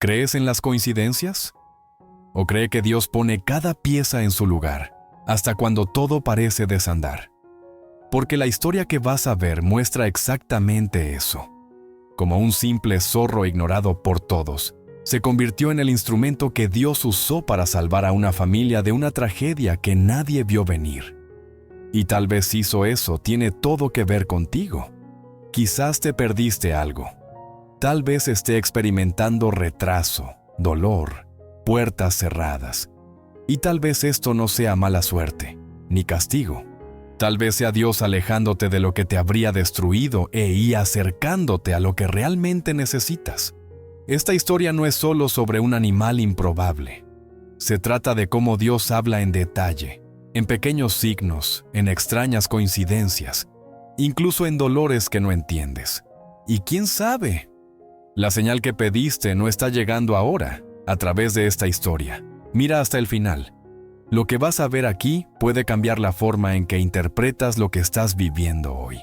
¿Crees en las coincidencias? ¿O cree que Dios pone cada pieza en su lugar, hasta cuando todo parece desandar? Porque la historia que vas a ver muestra exactamente eso. Como un simple zorro ignorado por todos, se convirtió en el instrumento que Dios usó para salvar a una familia de una tragedia que nadie vio venir. Y tal vez hizo eso tiene todo que ver contigo. Quizás te perdiste algo. Tal vez esté experimentando retraso, dolor, puertas cerradas. Y tal vez esto no sea mala suerte, ni castigo. Tal vez sea Dios alejándote de lo que te habría destruido y acercándote a lo que realmente necesitas. Esta historia no es solo sobre un animal improbable. Se trata de cómo Dios habla en detalle, en pequeños signos, en extrañas coincidencias, incluso en dolores que no entiendes. ¿Y quién sabe? La señal que pediste no está llegando ahora, a través de esta historia. Mira hasta el final. Lo que vas a ver aquí puede cambiar la forma en que interpretas lo que estás viviendo hoy.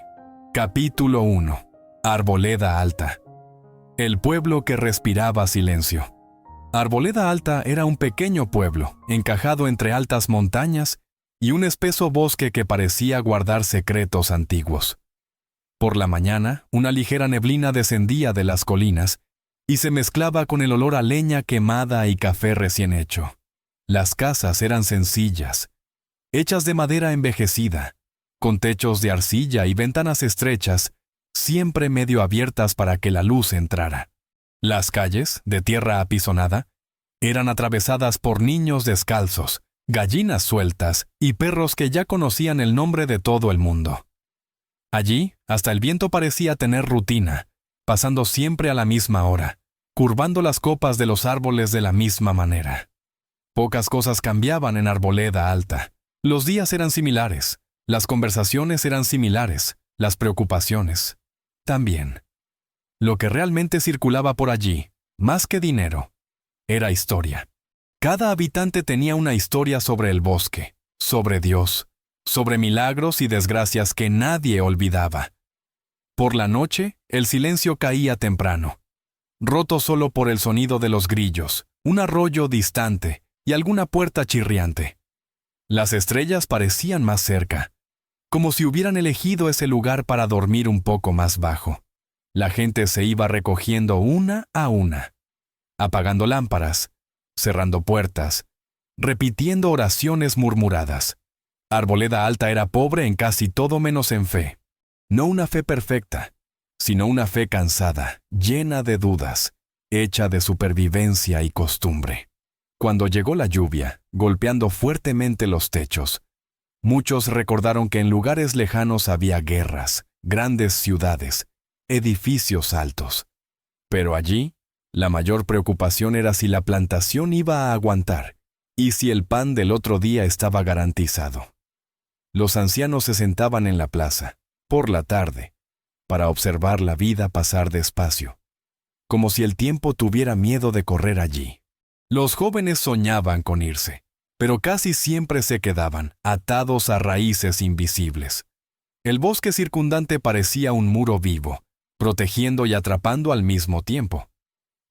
Capítulo 1. Arboleda Alta. El pueblo que respiraba silencio. Arboleda Alta era un pequeño pueblo, encajado entre altas montañas y un espeso bosque que parecía guardar secretos antiguos. Por la mañana, una ligera neblina descendía de las colinas y se mezclaba con el olor a leña quemada y café recién hecho. Las casas eran sencillas, hechas de madera envejecida, con techos de arcilla y ventanas estrechas, siempre medio abiertas para que la luz entrara. Las calles, de tierra apisonada, eran atravesadas por niños descalzos, gallinas sueltas y perros que ya conocían el nombre de todo el mundo. Allí, hasta el viento parecía tener rutina, pasando siempre a la misma hora, curvando las copas de los árboles de la misma manera. Pocas cosas cambiaban en Arboleda Alta. Los días eran similares, las conversaciones eran similares, las preocupaciones también. Lo que realmente circulaba por allí, más que dinero, era historia. Cada habitante tenía una historia sobre el bosque, sobre Dios, sobre milagros y desgracias que nadie olvidaba. Por la noche, el silencio caía temprano, roto solo por el sonido de los grillos, un arroyo distante y alguna puerta chirriante. Las estrellas parecían más cerca, como si hubieran elegido ese lugar para dormir un poco más bajo. La gente se iba recogiendo una a una, apagando lámparas, cerrando puertas, repitiendo oraciones murmuradas. Arboleda Alta era pobre en casi todo menos en fe. No una fe perfecta, sino una fe cansada, llena de dudas, hecha de supervivencia y costumbre. Cuando llegó la lluvia, golpeando fuertemente los techos, muchos recordaron que en lugares lejanos había guerras, grandes ciudades, edificios altos. Pero allí, la mayor preocupación era si la plantación iba a aguantar y si el pan del otro día estaba garantizado. Los ancianos se sentaban en la plaza, por la tarde, para observar la vida pasar despacio, como si el tiempo tuviera miedo de correr allí. Los jóvenes soñaban con irse, pero casi siempre se quedaban, atados a raíces invisibles. El bosque circundante parecía un muro vivo, protegiendo y atrapando al mismo tiempo.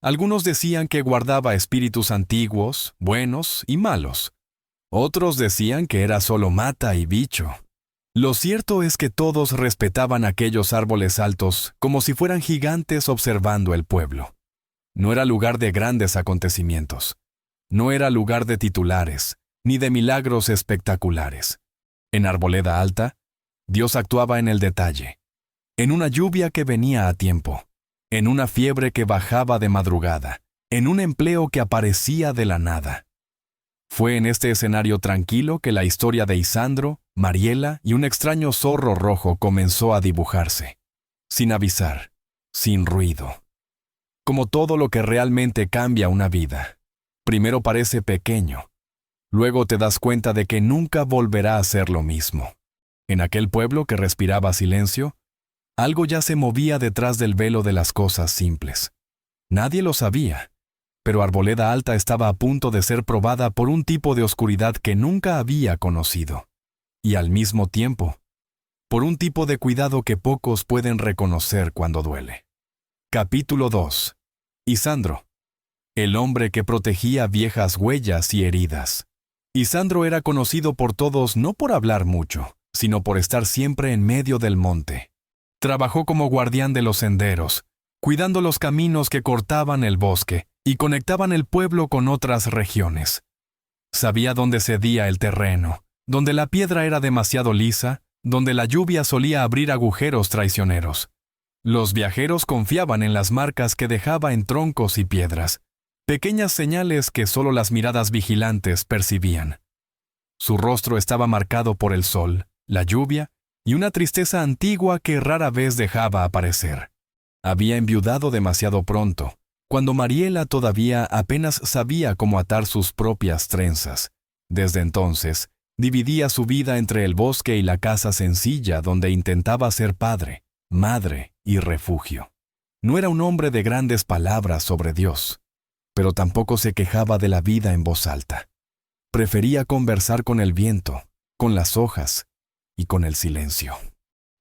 Algunos decían que guardaba espíritus antiguos, buenos y malos. Otros decían que era solo mata y bicho. Lo cierto es que todos respetaban aquellos árboles altos como si fueran gigantes observando el pueblo. No era lugar de grandes acontecimientos. No era lugar de titulares, ni de milagros espectaculares. En Arboleda Alta, Dios actuaba en el detalle, en una lluvia que venía a tiempo, en una fiebre que bajaba de madrugada, en un empleo que aparecía de la nada. Fue en este escenario tranquilo que la historia de Isandro, Mariela y un extraño zorro rojo comenzó a dibujarse, sin avisar, sin ruido. Como todo lo que realmente cambia una vida, primero parece pequeño, luego te das cuenta de que nunca volverá a ser lo mismo. En aquel pueblo que respiraba silencio, algo ya se movía detrás del velo de las cosas simples. Nadie lo sabía, pero Arboleda Alta estaba a punto de ser probada por un tipo de oscuridad que nunca había conocido. Y al mismo tiempo, por un tipo de cuidado que pocos pueden reconocer cuando duele. Capítulo 2. Isandro. el hombre que protegía viejas huellas y heridas. Isandro era conocido por todos no por hablar mucho, sino por estar siempre en medio del monte. Trabajó como guardián de los senderos, cuidando los caminos que cortaban el bosque y conectaban el pueblo con otras regiones. Sabía dónde cedía el terreno, donde la piedra era demasiado lisa, donde la lluvia solía abrir agujeros traicioneros. Los viajeros confiaban en las marcas que dejaba en troncos y piedras, pequeñas señales que solo las miradas vigilantes percibían. Su rostro estaba marcado por el sol, la lluvia y una tristeza antigua que rara vez dejaba aparecer. Había enviudado demasiado pronto, cuando Mariela todavía apenas sabía cómo atar sus propias trenzas. Desde entonces, dividía su vida entre el bosque y la casa sencilla donde intentaba ser padre, madre y refugio. No era un hombre de grandes palabras sobre Dios, pero tampoco se quejaba de la vida en voz alta. Prefería conversar con el viento, con las hojas y con el silencio.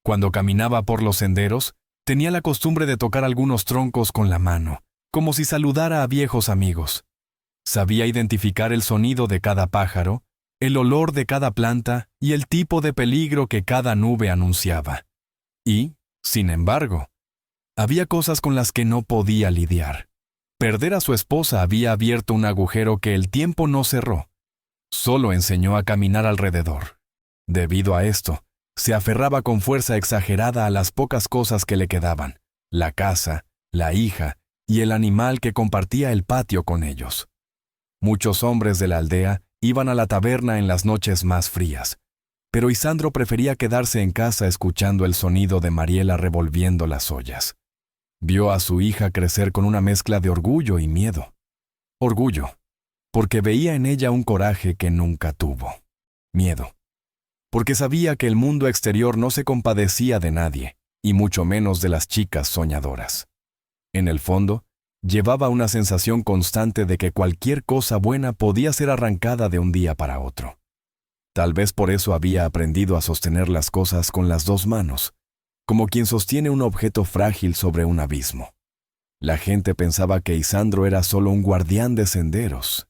Cuando caminaba por los senderos, tenía la costumbre de tocar algunos troncos con la mano, como si saludara a viejos amigos. Sabía identificar el sonido de cada pájaro, el olor de cada planta y el tipo de peligro que cada nube anunciaba. Y, sin embargo, había cosas con las que no podía lidiar. Perder a su esposa había abierto un agujero que el tiempo no cerró. Solo enseñó a caminar alrededor. Debido a esto, se aferraba con fuerza exagerada a las pocas cosas que le quedaban: la casa, la hija y el animal que compartía el patio con ellos. Muchos hombres de la aldea iban a la taberna en las noches más frías, pero Isandro prefería quedarse en casa escuchando el sonido de Mariela revolviendo las ollas. Vio a su hija crecer con una mezcla de orgullo y miedo. Orgullo, porque veía en ella un coraje que nunca tuvo. Miedo, porque sabía que el mundo exterior no se compadecía de nadie, y mucho menos de las chicas soñadoras. En el fondo, llevaba una sensación constante de que cualquier cosa buena podía ser arrancada de un día para otro. Tal vez por eso había aprendido a sostener las cosas con las dos manos, como quien sostiene un objeto frágil sobre un abismo. La gente pensaba que Isandro era solo un guardián de senderos,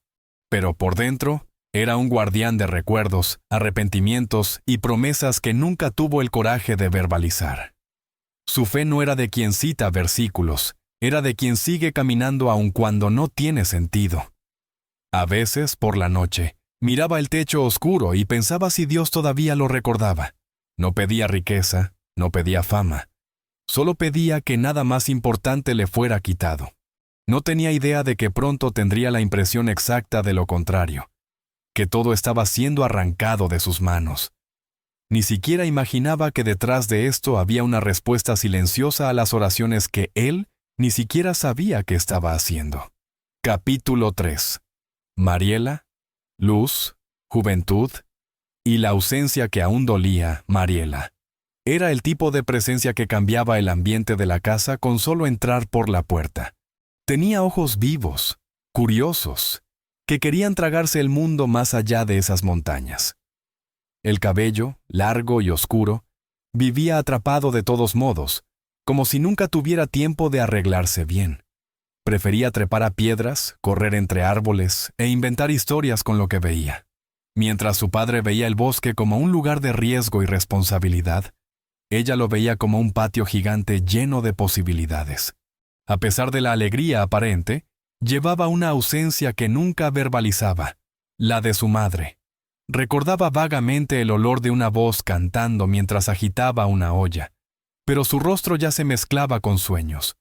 pero por dentro era un guardián de recuerdos, arrepentimientos y promesas que nunca tuvo el coraje de verbalizar. Su fe no era de quien cita versículos, era de quien sigue caminando aun cuando no tiene sentido. A veces, por la noche, miraba el techo oscuro y pensaba si Dios todavía lo recordaba. No pedía riqueza, no pedía fama. Solo pedía que nada más importante le fuera quitado. No tenía idea de que pronto tendría la impresión exacta de lo contrario, que todo estaba siendo arrancado de sus manos. Ni siquiera imaginaba que detrás de esto había una respuesta silenciosa a las oraciones que él ni siquiera sabía que estaba haciendo. Capítulo 3. Mariela, luz, juventud y la ausencia que aún dolía Mariela. Era el tipo de presencia que cambiaba el ambiente de la casa con solo entrar por la puerta. Tenía ojos vivos, curiosos, que querían tragarse el mundo más allá de esas montañas. El cabello, largo y oscuro, vivía atrapado de todos modos, como si nunca tuviera tiempo de arreglarse bien. Prefería trepar a piedras, correr entre árboles e inventar historias con lo que veía. Mientras su padre veía el bosque como un lugar de riesgo y responsabilidad, ella lo veía como un patio gigante lleno de posibilidades. A pesar de la alegría aparente, llevaba una ausencia que nunca verbalizaba, la de su madre. Recordaba vagamente el olor de una voz cantando mientras agitaba una olla, pero su rostro ya se mezclaba con sueños.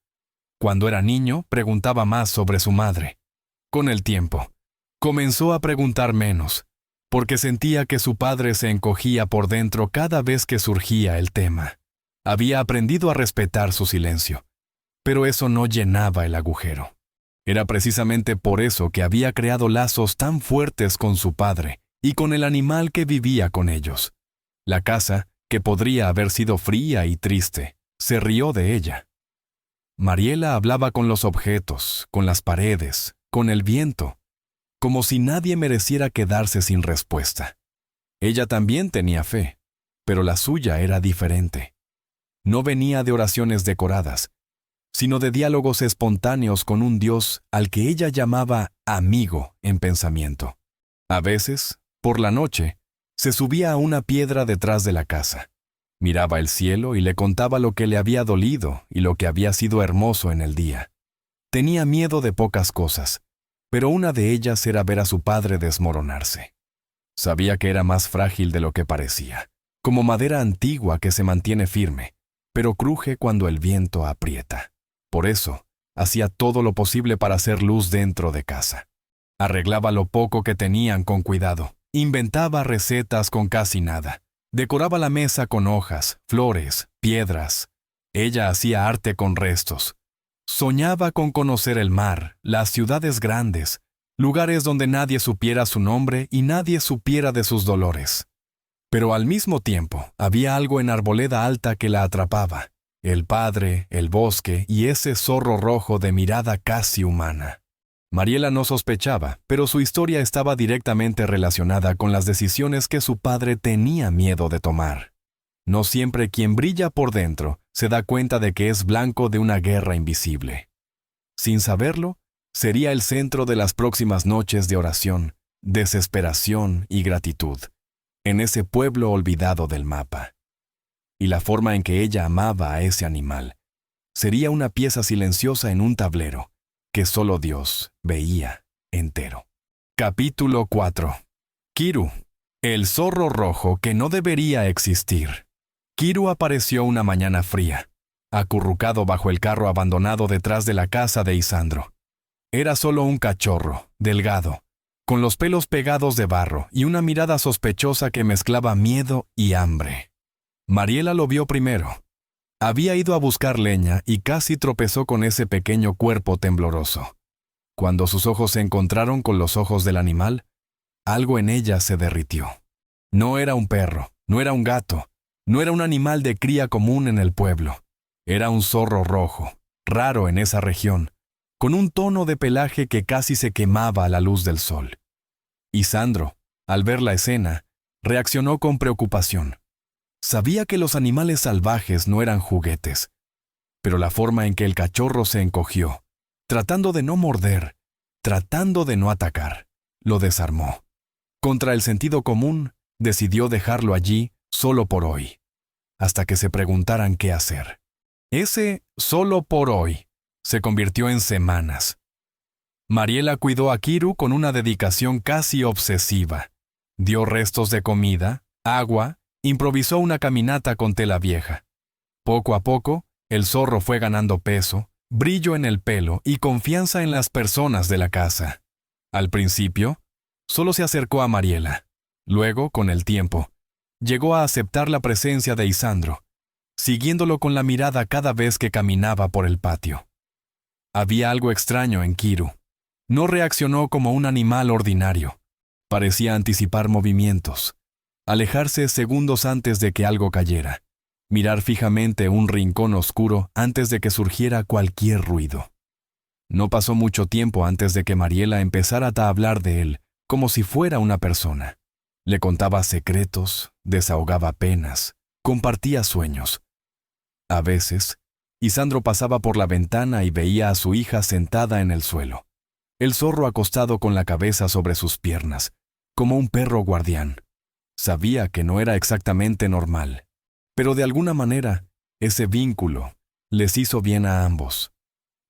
Cuando era niño, preguntaba más sobre su madre. Con el tiempo, comenzó a preguntar menos, porque sentía que su padre se encogía por dentro cada vez que surgía el tema. Había aprendido a respetar su silencio, pero eso no llenaba el agujero. Era precisamente por eso que había creado lazos tan fuertes con su padre y con el animal que vivía con ellos. La casa, que podría haber sido fría y triste, se rió de ella. Mariela hablaba con los objetos, con las paredes, con el viento, como si nadie mereciera quedarse sin respuesta. Ella también tenía fe, pero la suya era diferente. No venía de oraciones decoradas, sino de diálogos espontáneos con un Dios al que ella llamaba amigo en pensamiento. A veces, por la noche, se subía a una piedra detrás de la casa. Miraba el cielo y le contaba lo que le había dolido y lo que había sido hermoso en el día. Tenía miedo de pocas cosas, pero una de ellas era ver a su padre desmoronarse. Sabía que era más frágil de lo que parecía, como madera antigua que se mantiene firme, pero cruje cuando el viento aprieta. Por eso, hacía todo lo posible para hacer luz dentro de casa. Arreglaba lo poco que tenían con cuidado, inventaba recetas con casi nada, decoraba la mesa con hojas, flores, piedras. Ella hacía arte con restos. Soñaba con conocer el mar, las ciudades grandes, lugares donde nadie supiera su nombre y nadie supiera de sus dolores. Pero al mismo tiempo, había algo en Arboleda Alta que la atrapaba: el padre, el bosque y ese zorro rojo de mirada casi humana. Mariela no sospechaba, pero su historia estaba directamente relacionada con las decisiones que su padre tenía miedo de tomar. No siempre quien brilla por dentro se da cuenta de que es blanco de una guerra invisible. Sin saberlo, sería el centro de las próximas noches de oración, desesperación y gratitud, en ese pueblo olvidado del mapa. Y la forma en que ella amaba a ese animal sería una pieza silenciosa en un tablero que solo Dios veía entero. Capítulo 4. Kiru, el zorro rojo que no debería existir. Kiru apareció una mañana fría, acurrucado bajo el carro abandonado detrás de la casa de Isandro. Era solo un cachorro, delgado, con los pelos pegados de barro y una mirada sospechosa que mezclaba miedo y hambre. Mariela lo vio primero. Había ido a buscar leña y casi tropezó con ese pequeño cuerpo tembloroso. Cuando sus ojos se encontraron con los ojos del animal, algo en ella se derritió. No era un perro, no era un gato, no era un animal de cría común en el pueblo. Era un zorro rojo, raro en esa región, con un tono de pelaje que casi se quemaba a la luz del sol. Isandro, al ver la escena, reaccionó con preocupación. Sabía que los animales salvajes no eran juguetes, pero la forma en que el cachorro se encogió, tratando de no morder, tratando de no atacar, lo desarmó. Contra el sentido común, decidió dejarlo allí solo por hoy, hasta que se preguntaran qué hacer. Ese solo por hoy se convirtió en semanas. Mariela cuidó a Kiru con una dedicación casi obsesiva. Dio restos de comida, agua, improvisó una caminata con tela vieja. Poco a poco, el zorro fue ganando peso, brillo en el pelo y confianza en las personas de la casa. Al principio, solo se acercó a Mariela. Luego, con el tiempo, llegó a aceptar la presencia de Isandro, siguiéndolo con la mirada cada vez que caminaba por el patio. Había algo extraño en Kiru. No reaccionó como un animal ordinario. Parecía anticipar movimientos, alejarse segundos antes de que algo cayera, mirar fijamente un rincón oscuro antes de que surgiera cualquier ruido. No pasó mucho tiempo antes de que Mariela empezara a hablar de él como si fuera una persona. Le contaba secretos, desahogaba penas, compartía sueños. A veces, Isandro pasaba por la ventana y veía a su hija sentada en el suelo, el zorro acostado con la cabeza sobre sus piernas, como un perro guardián. Sabía que no era exactamente normal, pero de alguna manera, ese vínculo les hizo bien a ambos.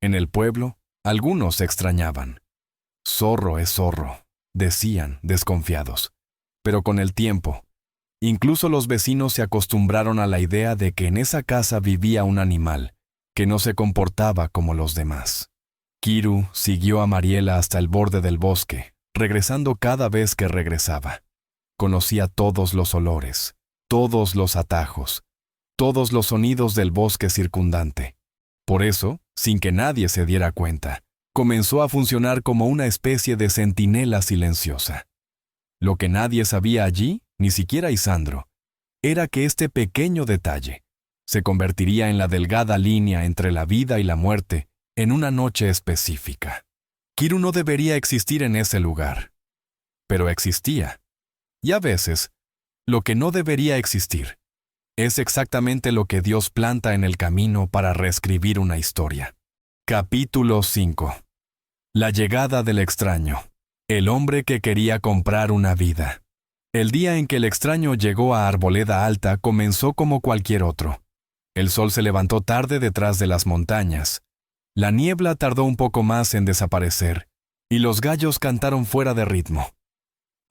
En el pueblo, algunos se extrañaban. Zorro es zorro, decían, desconfiados. Pero con el tiempo, incluso los vecinos se acostumbraron a la idea de que en esa casa vivía un animal que no se comportaba como los demás. Kiru siguió a Mariela hasta el borde del bosque, regresando cada vez que regresaba. Conocía todos los olores, todos los atajos, todos los sonidos del bosque circundante. Por eso, sin que nadie se diera cuenta, comenzó a funcionar como una especie de centinela silenciosa. Lo que nadie sabía allí, ni siquiera Isandro, era que este pequeño detalle se convertiría en la delgada línea entre la vida y la muerte en una noche específica. Kiru no debería existir en ese lugar, pero existía. Y a veces, lo que no debería existir Es exactamente lo que Dios planta en el camino para reescribir una historia. Capítulo 5. La llegada del extraño. El hombre que quería comprar una vida. El día en que el extraño llegó a Arboleda Alta comenzó como cualquier otro. El sol se levantó tarde detrás de las montañas. La niebla tardó un poco más en desaparecer, y los gallos cantaron fuera de ritmo.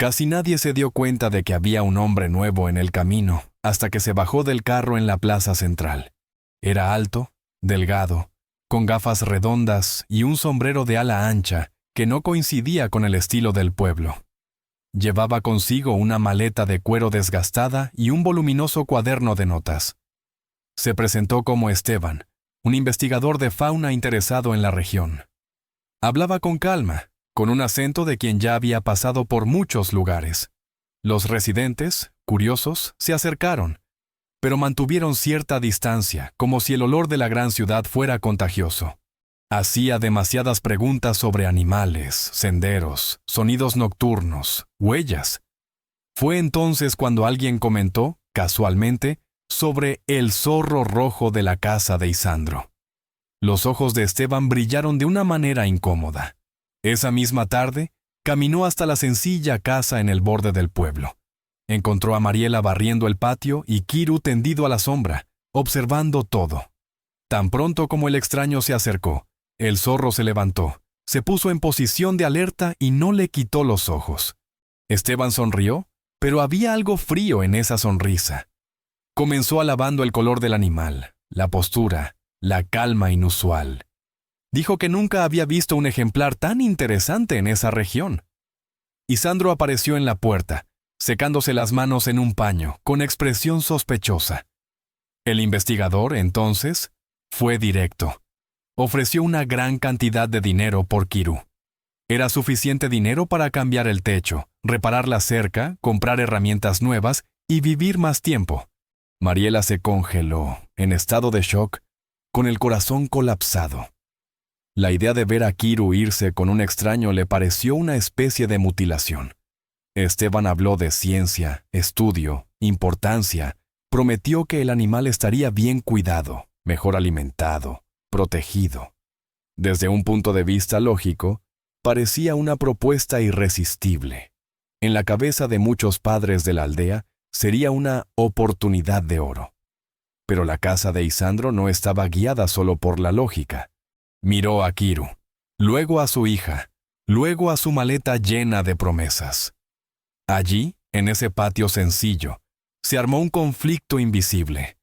Casi nadie se dio cuenta de que había un hombre nuevo en el camino, hasta que se bajó del carro en la plaza central. Era alto, delgado, con gafas redondas y un sombrero de ala ancha que no coincidía con el estilo del pueblo. Llevaba consigo una maleta de cuero desgastada y un voluminoso cuaderno de notas. Se presentó como Esteban, un investigador de fauna interesado en la región. Hablaba con calma, con un acento de quien ya había pasado por muchos lugares. Los residentes, curiosos, se acercaron, pero mantuvieron cierta distancia, como si el olor de la gran ciudad fuera contagioso. Hacía demasiadas preguntas sobre animales, senderos, sonidos nocturnos, huellas. Fue entonces cuando alguien comentó, casualmente, sobre el zorro rojo de la casa de Isandro. Los ojos de Esteban brillaron de una manera incómoda. Esa misma tarde, caminó hasta la sencilla casa en el borde del pueblo. Encontró a Mariela barriendo el patio y Kiru tendido a la sombra, observando todo. Tan pronto como el extraño se acercó, el zorro se levantó, se puso en posición de alerta y no le quitó los ojos. Esteban sonrió, pero había algo frío en esa sonrisa. Comenzó alabando el color del animal, la postura, la calma inusual. Dijo que nunca había visto un ejemplar tan interesante en esa región. Isandro apareció en la puerta, secándose las manos en un paño, con expresión sospechosa. El investigador, entonces, fue directo. Ofreció una gran cantidad de dinero por Kiru. Era suficiente dinero para cambiar el techo, reparar la cerca, comprar herramientas nuevas y vivir más tiempo. Mariela se congeló, en estado de shock, con el corazón colapsado. La idea de ver a Kiru irse con un extraño le pareció una especie de mutilación. Esteban habló de ciencia, estudio, importancia, prometió que el animal estaría bien cuidado, mejor alimentado, protegido. Desde un punto de vista lógico, parecía una propuesta irresistible. En la cabeza de muchos padres de la aldea, sería una oportunidad de oro. Pero la casa de Isandro no estaba guiada solo por la lógica. Miró a Kiru, luego a su hija, luego a su maleta llena de promesas. Allí, en ese patio sencillo, se armó un conflicto invisible.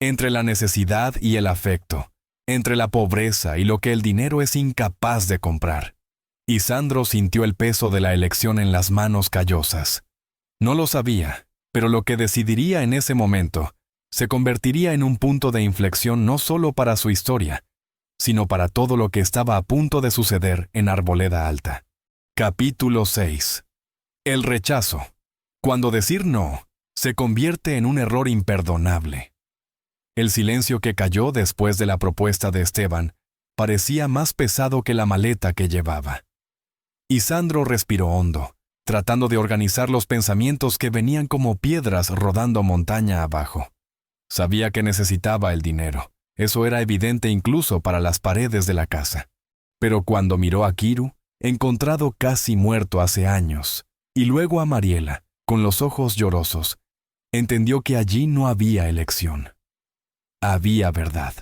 Entre la necesidad y el afecto, entre la pobreza y lo que el dinero es incapaz de comprar. Isandro sintió el peso de la elección en las manos callosas. No lo sabía, pero lo que decidiría en ese momento se convertiría en un punto de inflexión no solo para su historia, sino para todo lo que estaba a punto de suceder en Arboleda Alta. Capítulo 6. El rechazo. Cuando decir no se convierte en un error imperdonable. El silencio que cayó después de la propuesta de Esteban parecía más pesado que la maleta que llevaba. Isandro respiró hondo, tratando de organizar los pensamientos que venían como piedras rodando montaña abajo. Sabía que necesitaba el dinero. Eso era evidente incluso para las paredes de la casa. Pero cuando miró a Kiru, encontrado casi muerto hace años, y luego a Mariela, con los ojos llorosos, entendió que allí no había elección. Había verdad.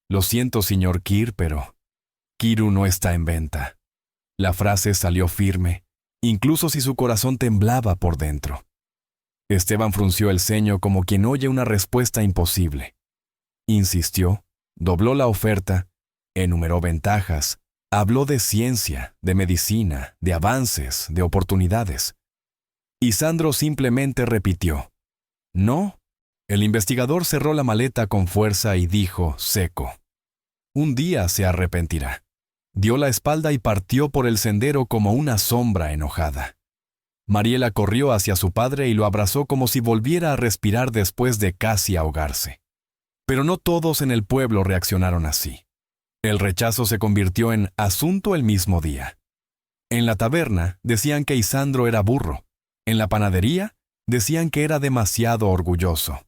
Lo siento, señor Kir, pero Kiru no está en venta. La frase salió firme, incluso si su corazón temblaba por dentro. Esteban frunció el ceño como quien oye una respuesta imposible. Insistió, dobló la oferta, enumeró ventajas, habló de ciencia, de medicina, de avances, de oportunidades. Isandro simplemente repitió, «No». El investigador cerró la maleta con fuerza y dijo, seco, «Un día se arrepentirá». Dio la espalda y partió por el sendero como una sombra enojada. Mariela corrió hacia su padre y lo abrazó como si volviera a respirar después de casi ahogarse. Pero no todos en el pueblo reaccionaron así. El rechazo se convirtió en asunto el mismo día. En la taberna decían que Isandro era burro. En la panadería decían que era demasiado orgulloso.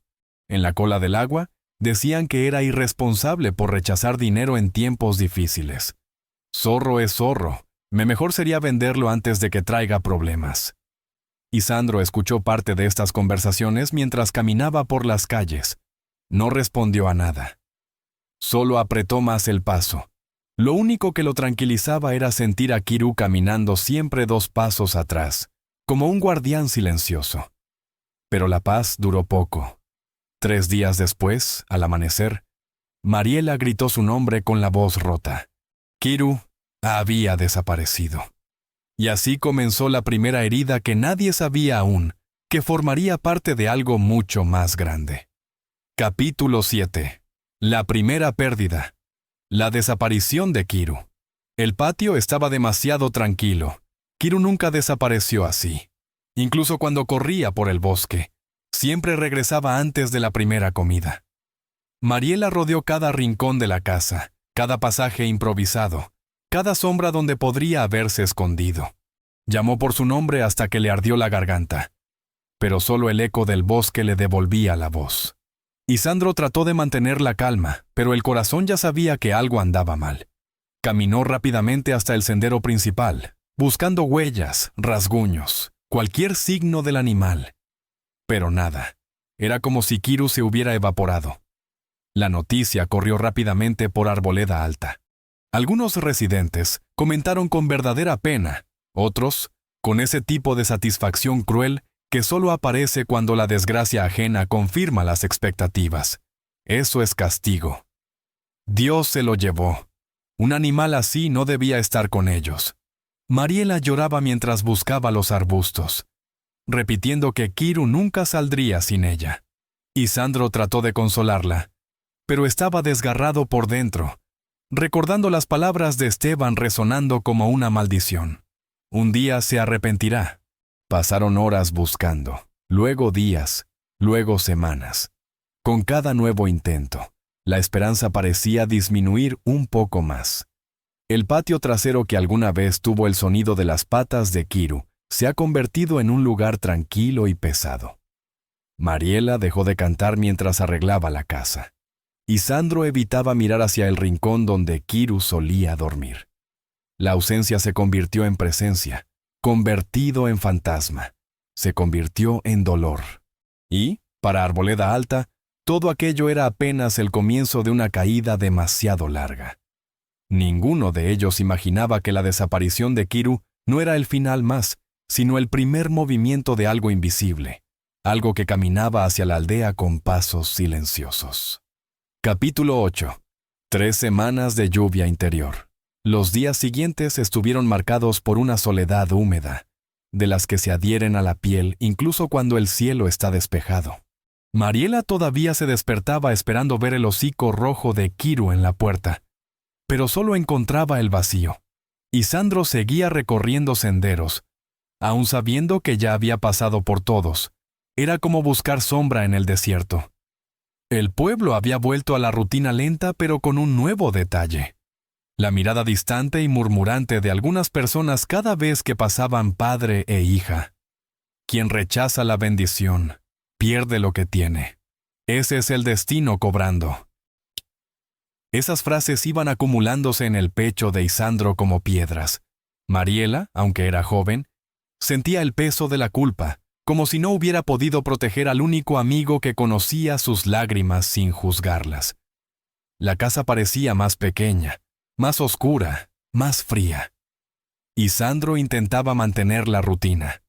en la cola del agua, decían que era irresponsable por rechazar dinero en tiempos difíciles. Zorro es zorro. Mejor sería venderlo antes de que traiga problemas. Y Sandro escuchó parte de estas conversaciones mientras caminaba por las calles. No respondió a nada. Solo apretó más el paso. Lo único que lo tranquilizaba era sentir a Kiru caminando siempre 2 pasos atrás, como un guardián silencioso. Pero la paz duró poco. 3 días después, al amanecer, Mariela gritó su nombre con la voz rota. Kiru había desaparecido. Y así comenzó la primera herida que nadie sabía aún, que formaría parte de algo mucho más grande. Capítulo 7. La primera pérdida. La desaparición de Kiru. El patio estaba demasiado tranquilo. Kiru nunca desapareció así. Incluso cuando corría por el bosque, siempre regresaba antes de la primera comida. Mariela rodeó cada rincón de la casa, cada pasaje improvisado, cada sombra donde podría haberse escondido. Llamó por su nombre hasta que le ardió la garganta, pero solo el eco del bosque le devolvía la voz. Y Sandro trató de mantener la calma, pero el corazón ya sabía que algo andaba mal. Caminó rápidamente hasta el sendero principal, buscando huellas, rasguños, cualquier signo del animal. Pero nada. Era como si Kiru se hubiera evaporado. La noticia corrió rápidamente por Arboleda Alta. Algunos residentes comentaron con verdadera pena, otros con ese tipo de satisfacción cruel que solo aparece cuando la desgracia ajena confirma las expectativas. Eso es castigo. Dios se lo llevó. Un animal así no debía estar con ellos. Mariela lloraba mientras buscaba los arbustos, repitiendo que Kiru nunca saldría sin ella. Y Sandro trató de consolarla, pero estaba desgarrado por dentro, recordando las palabras de Esteban resonando como una maldición. Un día se arrepentirá. Pasaron horas buscando, luego días, luego semanas. Con cada nuevo intento, la esperanza parecía disminuir un poco más. El patio trasero que alguna vez tuvo el sonido de las patas de Kiru se ha convertido en un lugar tranquilo y pesado. Mariela dejó de cantar mientras arreglaba la casa, y Sandro evitaba mirar hacia el rincón donde Kiru solía dormir. La ausencia se convirtió en presencia, convertido en fantasma, se convirtió en dolor. Y, para Arboleda Alta, todo aquello era apenas el comienzo de una caída demasiado larga. Ninguno de ellos imaginaba que la desaparición de Kiru no era el final más, sino el primer movimiento de algo invisible, algo que caminaba hacia la aldea con pasos silenciosos. Capítulo 8. 3 semanas de lluvia interior. Los días siguientes estuvieron marcados por una soledad húmeda, de las que se adhieren a la piel incluso cuando el cielo está despejado. Mariela todavía se despertaba esperando ver el hocico rojo de Kiru en la puerta, pero solo encontraba el vacío. Y Sandro seguía recorriendo senderos, aun sabiendo que ya había pasado por todos. Era como buscar sombra en el desierto. El pueblo había vuelto a la rutina lenta pero con un nuevo detalle. La mirada distante y murmurante de algunas personas cada vez que pasaban padre e hija. Quien rechaza la bendición, pierde lo que tiene. Ese es el destino cobrando. Esas frases iban acumulándose en el pecho de Isandro como piedras. Mariela, aunque era joven, sentía el peso de la culpa, como si no hubiera podido proteger al único amigo que conocía sus lágrimas sin juzgarlas. La casa parecía más pequeña, más oscura, más fría. Y Sandro intentaba mantener la rutina.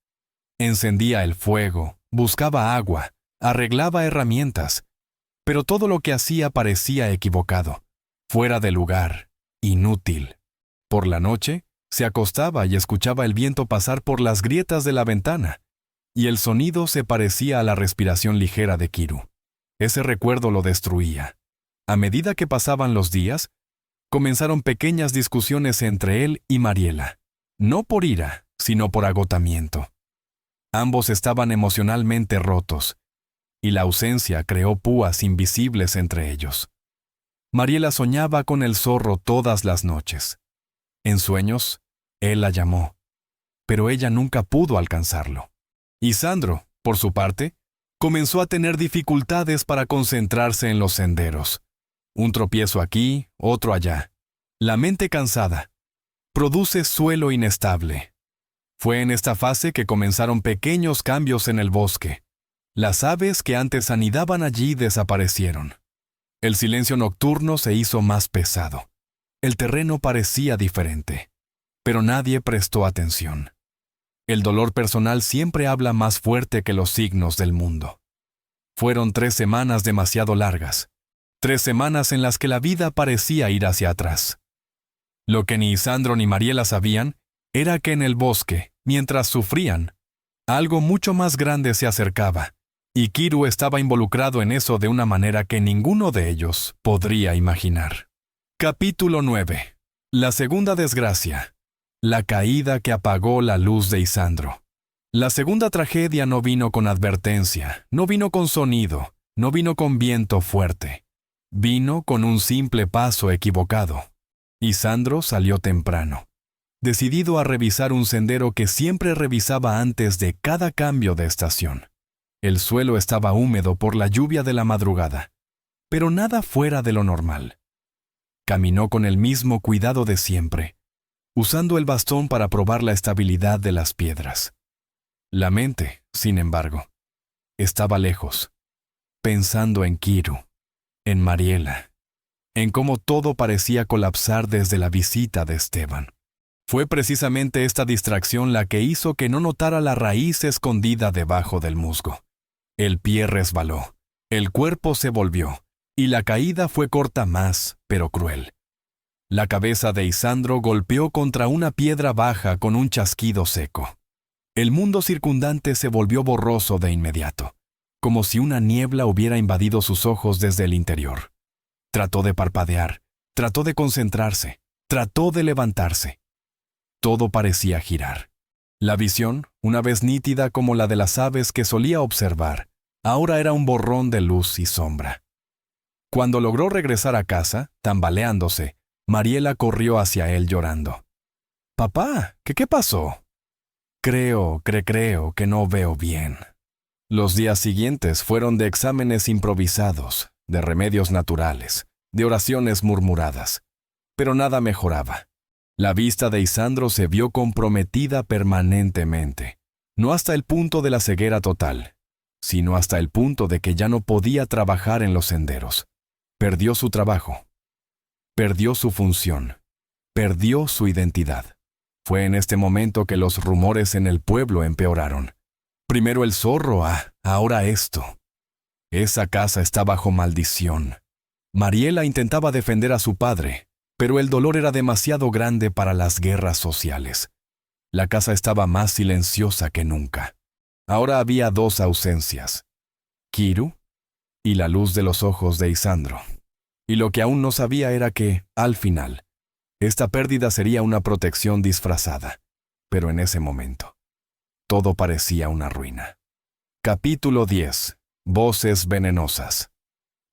Encendía el fuego, buscaba agua, arreglaba herramientas, pero todo lo que hacía parecía equivocado, fuera de lugar, inútil. Por la noche, se acostaba y escuchaba el viento pasar por las grietas de la ventana, y el sonido se parecía a la respiración ligera de Kiru. Ese recuerdo lo destruía. A medida que pasaban los días, comenzaron pequeñas discusiones entre él y Mariela, no por ira, sino por agotamiento. Ambos estaban emocionalmente rotos, y la ausencia creó púas invisibles entre ellos. Mariela soñaba con el zorro todas las noches. En sueños, él la llamó, pero ella nunca pudo alcanzarlo. Y Sandro, por su parte, Comenzó a tener dificultades para concentrarse en los senderos. Un tropiezo aquí, otro allá. La mente cansada produce suelo inestable. Fue en esta fase que comenzaron pequeños cambios en el bosque. Las aves que antes anidaban allí desaparecieron. El silencio nocturno se hizo más pesado. El terreno parecía diferente, pero nadie prestó atención. El dolor personal siempre habla más fuerte que los signos del mundo. Fueron 3 semanas demasiado largas, 3 semanas en las que la vida parecía ir hacia atrás. Lo que ni Isandro ni Mariela sabían era que en el bosque, mientras sufrían, algo mucho más grande se acercaba, y Kiru estaba involucrado en eso de una manera que ninguno de ellos podría imaginar. Capítulo 9. La segunda desgracia. La caída que apagó la luz de Isandro. La segunda tragedia no vino con advertencia, no vino con sonido, no vino con viento fuerte. Vino con un simple paso equivocado. Isandro salió temprano, decidido a revisar un sendero que siempre revisaba antes de cada cambio de estación. El suelo estaba húmedo por la lluvia de la madrugada, pero nada fuera de lo normal. Caminó con el mismo cuidado de siempre, usando el bastón para probar la estabilidad de las piedras. La mente, sin embargo, estaba lejos, pensando en Kiru, en Mariela, en cómo todo parecía colapsar desde la visita de Esteban. Fue precisamente esta distracción la que hizo que no notara la raíz escondida debajo del musgo. El pie resbaló, el cuerpo se volvió, y la caída fue corta más, pero cruel. La cabeza de Isandro golpeó contra una piedra baja con un chasquido seco. El mundo circundante se volvió borroso de inmediato, como si una niebla hubiera invadido sus ojos desde el interior. Trató de parpadear, trató de concentrarse, trató de levantarse. Todo parecía girar. La visión, una vez nítida como la de las aves que solía observar, ahora era un borrón de luz y sombra. Cuando logró regresar a casa, tambaleándose, Mariela corrió hacia él llorando. «Papá, ¿qué pasó?» Creo que no veo bien». Los días siguientes fueron de exámenes improvisados, de remedios naturales, de oraciones murmuradas. Pero nada mejoraba. La vista de Isandro se vio comprometida permanentemente, no hasta el punto de la ceguera total, sino hasta el punto de que ya no podía trabajar en los senderos. Perdió su trabajo. Perdió su función. Perdió su identidad. Fue en este momento que los rumores en el pueblo empeoraron. Primero el zorro, ahora esto. Esa casa está bajo maldición. Mariela intentaba defender a su padre, pero el dolor era demasiado grande para las guerras sociales. La casa estaba más silenciosa que nunca. Ahora había 2 ausencias: Kiru y la luz de los ojos de Isandro. Y lo que aún no sabía era que, al final, esta pérdida sería una protección disfrazada. Pero en ese momento, todo parecía una ruina. Capítulo 10. Voces venenosas.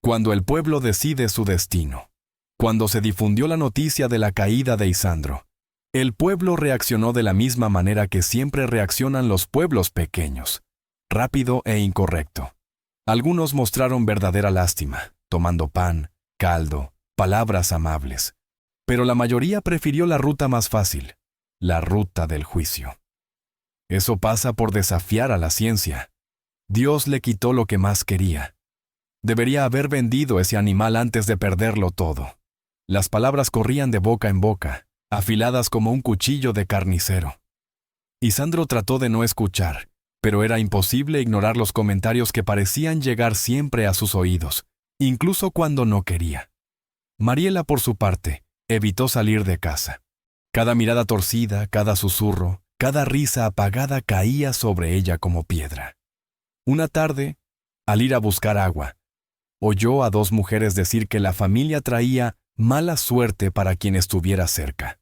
Cuando el pueblo decide su destino. Cuando se difundió la noticia de la caída de Isandro, el pueblo reaccionó de la misma manera que siempre reaccionan los pueblos pequeños, rápido e incorrecto. Algunos mostraron verdadera lástima, tomando pan, caldo, palabras amables. Pero la mayoría prefirió la ruta más fácil, la ruta del juicio. Eso pasa por desafiar a la ciencia. Dios le quitó lo que más quería. Debería haber vendido ese animal antes de perderlo todo. Las palabras corrían de boca en boca, afiladas como un cuchillo de carnicero. Isandro trató de no escuchar, pero era imposible ignorar los comentarios que parecían llegar siempre a sus oídos, incluso cuando no quería. Mariela, por su parte, evitó salir de casa. Cada mirada torcida, cada susurro, cada risa apagada caía sobre ella como piedra. Una tarde, al ir a buscar agua, oyó a 2 mujeres decir que la familia traía mala suerte para quien estuviera cerca.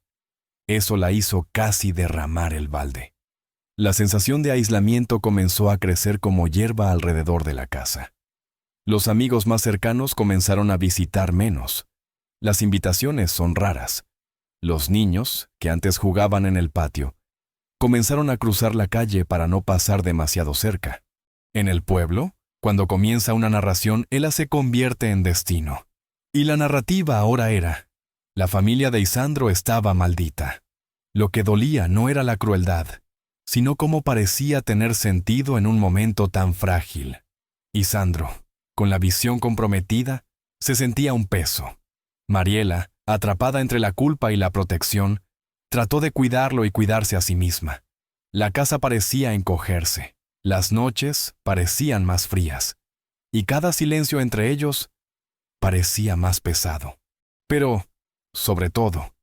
Eso la hizo casi derramar el balde. La sensación de aislamiento comenzó a crecer como hierba alrededor de la casa. Los amigos más cercanos comenzaron a visitar menos. Las invitaciones son raras. Los niños, que antes jugaban en el patio, comenzaron a cruzar la calle para no pasar demasiado cerca. En el pueblo, Cuando comienza una narración, él se convierte en destino. Y la narrativa ahora era: la familia de Isandro estaba maldita. Lo que dolía no era la crueldad, sino cómo parecía tener sentido en un momento tan frágil. Isandro, con la visión comprometida, se sentía un peso. Mariela, atrapada entre la culpa y la protección, trató de cuidarlo y cuidarse a sí misma. La casa parecía encogerse, las noches parecían más frías, y cada silencio entre ellos parecía más pesado. Pero, sobre todo,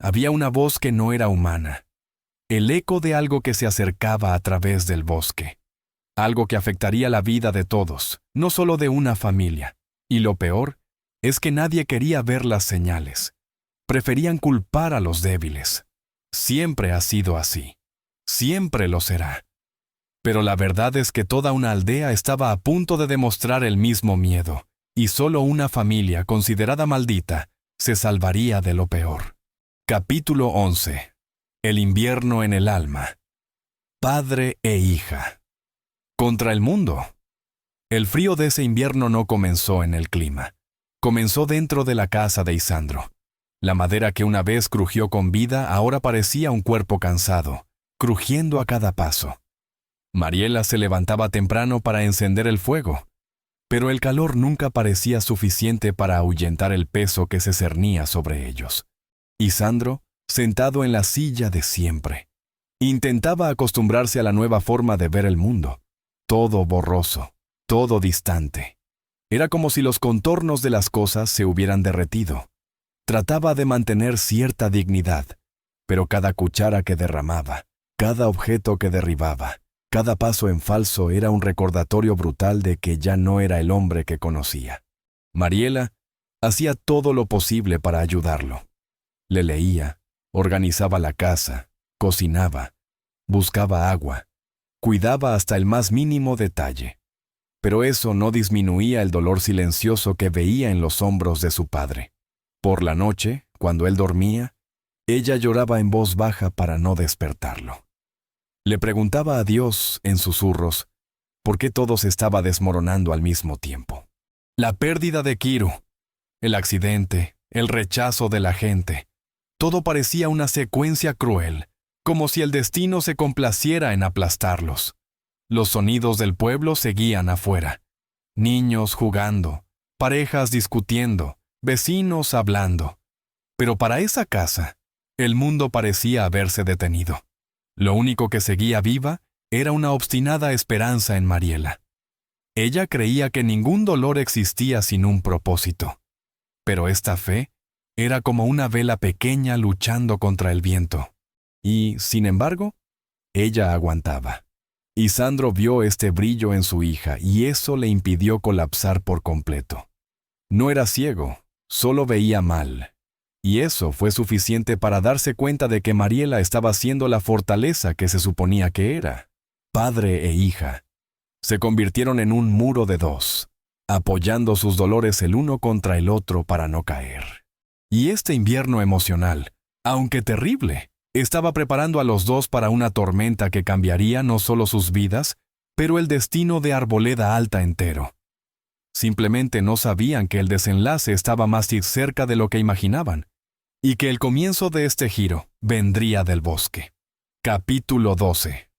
había una voz que no era humana, el eco de algo que se acercaba a través del bosque, algo que afectaría la vida de todos, no solo de una familia. Y lo peor es que nadie quería ver las señales. Preferían culpar a los débiles. Siempre ha sido así. Siempre lo será. Pero la verdad es que toda una aldea estaba a punto de demostrar el mismo miedo, y solo una familia considerada maldita se salvaría de lo peor. Capítulo 11. El invierno en el alma. Padre e hija. Contra el mundo. El frío de ese invierno no comenzó en el clima. Comenzó dentro de la casa de Isandro. La madera que una vez crujió con vida ahora parecía un cuerpo cansado, crujiendo a cada paso. Mariela se levantaba temprano para encender el fuego, pero el calor nunca parecía suficiente para ahuyentar el peso que se cernía sobre ellos. Isandro, sentado en la silla de siempre, intentaba acostumbrarse a la nueva forma de ver el mundo, todo borroso, todo distante. Era como si los contornos de las cosas se hubieran derretido. Trataba de mantener cierta dignidad, pero cada cuchara que derramaba, cada objeto que derribaba, cada paso en falso era un recordatorio brutal de que ya no era el hombre que conocía. Mariela hacía todo lo posible para ayudarlo. Le leía, organizaba la casa, cocinaba, buscaba agua, cuidaba hasta el más mínimo detalle. Pero eso no disminuía el dolor silencioso que veía en los hombros de su padre. Por la noche, cuando él dormía, ella lloraba en voz baja para no despertarlo. Le preguntaba a Dios, en susurros, por qué todo se estaba desmoronando al mismo tiempo. La pérdida de Kiru, el accidente, el rechazo de la gente, todo parecía una secuencia cruel, como si el destino se complaciera en aplastarlos. Los sonidos del pueblo seguían afuera. Niños jugando, parejas discutiendo, vecinos hablando. Pero para esa casa, el mundo parecía haberse detenido. Lo único que seguía viva era una obstinada esperanza en Mariela. Ella creía que ningún dolor existía sin un propósito. Pero esta fe era como una vela pequeña luchando contra el viento. Y, sin embargo, ella aguantaba. Isandro vio este brillo en su hija y eso le impidió colapsar por completo. No era ciego, solo veía mal. Y eso fue suficiente para darse cuenta de que Mariela estaba siendo la fortaleza que se suponía que era. Padre e hija se convirtieron en un muro de dos, apoyando sus dolores el uno contra el otro para no caer. Y este invierno emocional, aunque terrible, estaba preparando a los dos para una tormenta que cambiaría no solo sus vidas, pero el destino de Arboleda Alta entero. Simplemente no sabían que el desenlace estaba más cerca de lo que imaginaban, y que el comienzo de este giro vendría del bosque. Capítulo 12.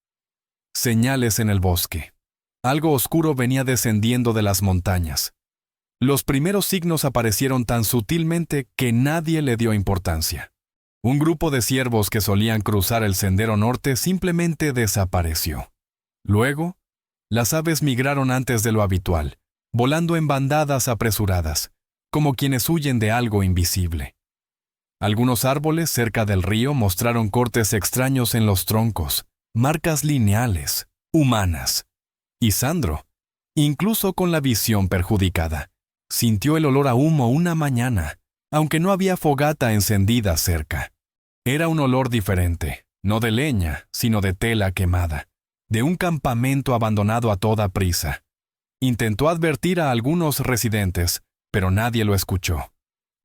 Señales en el bosque. Algo oscuro venía descendiendo de las montañas. Los primeros signos aparecieron tan sutilmente que nadie le dio importancia. Un grupo de ciervos que solían cruzar el sendero norte simplemente desapareció. Luego, las aves migraron antes de lo habitual, volando en bandadas apresuradas, como quienes huyen de algo invisible. Algunos árboles cerca del río mostraron cortes extraños en los troncos, marcas lineales, humanas. Y Sandro, incluso con la visión perjudicada, sintió el olor a humo una mañana, aunque no había fogata encendida cerca. Era un olor diferente, no de leña, sino de tela quemada, de un campamento abandonado a toda prisa. Intentó advertir a algunos residentes, pero nadie lo escuchó.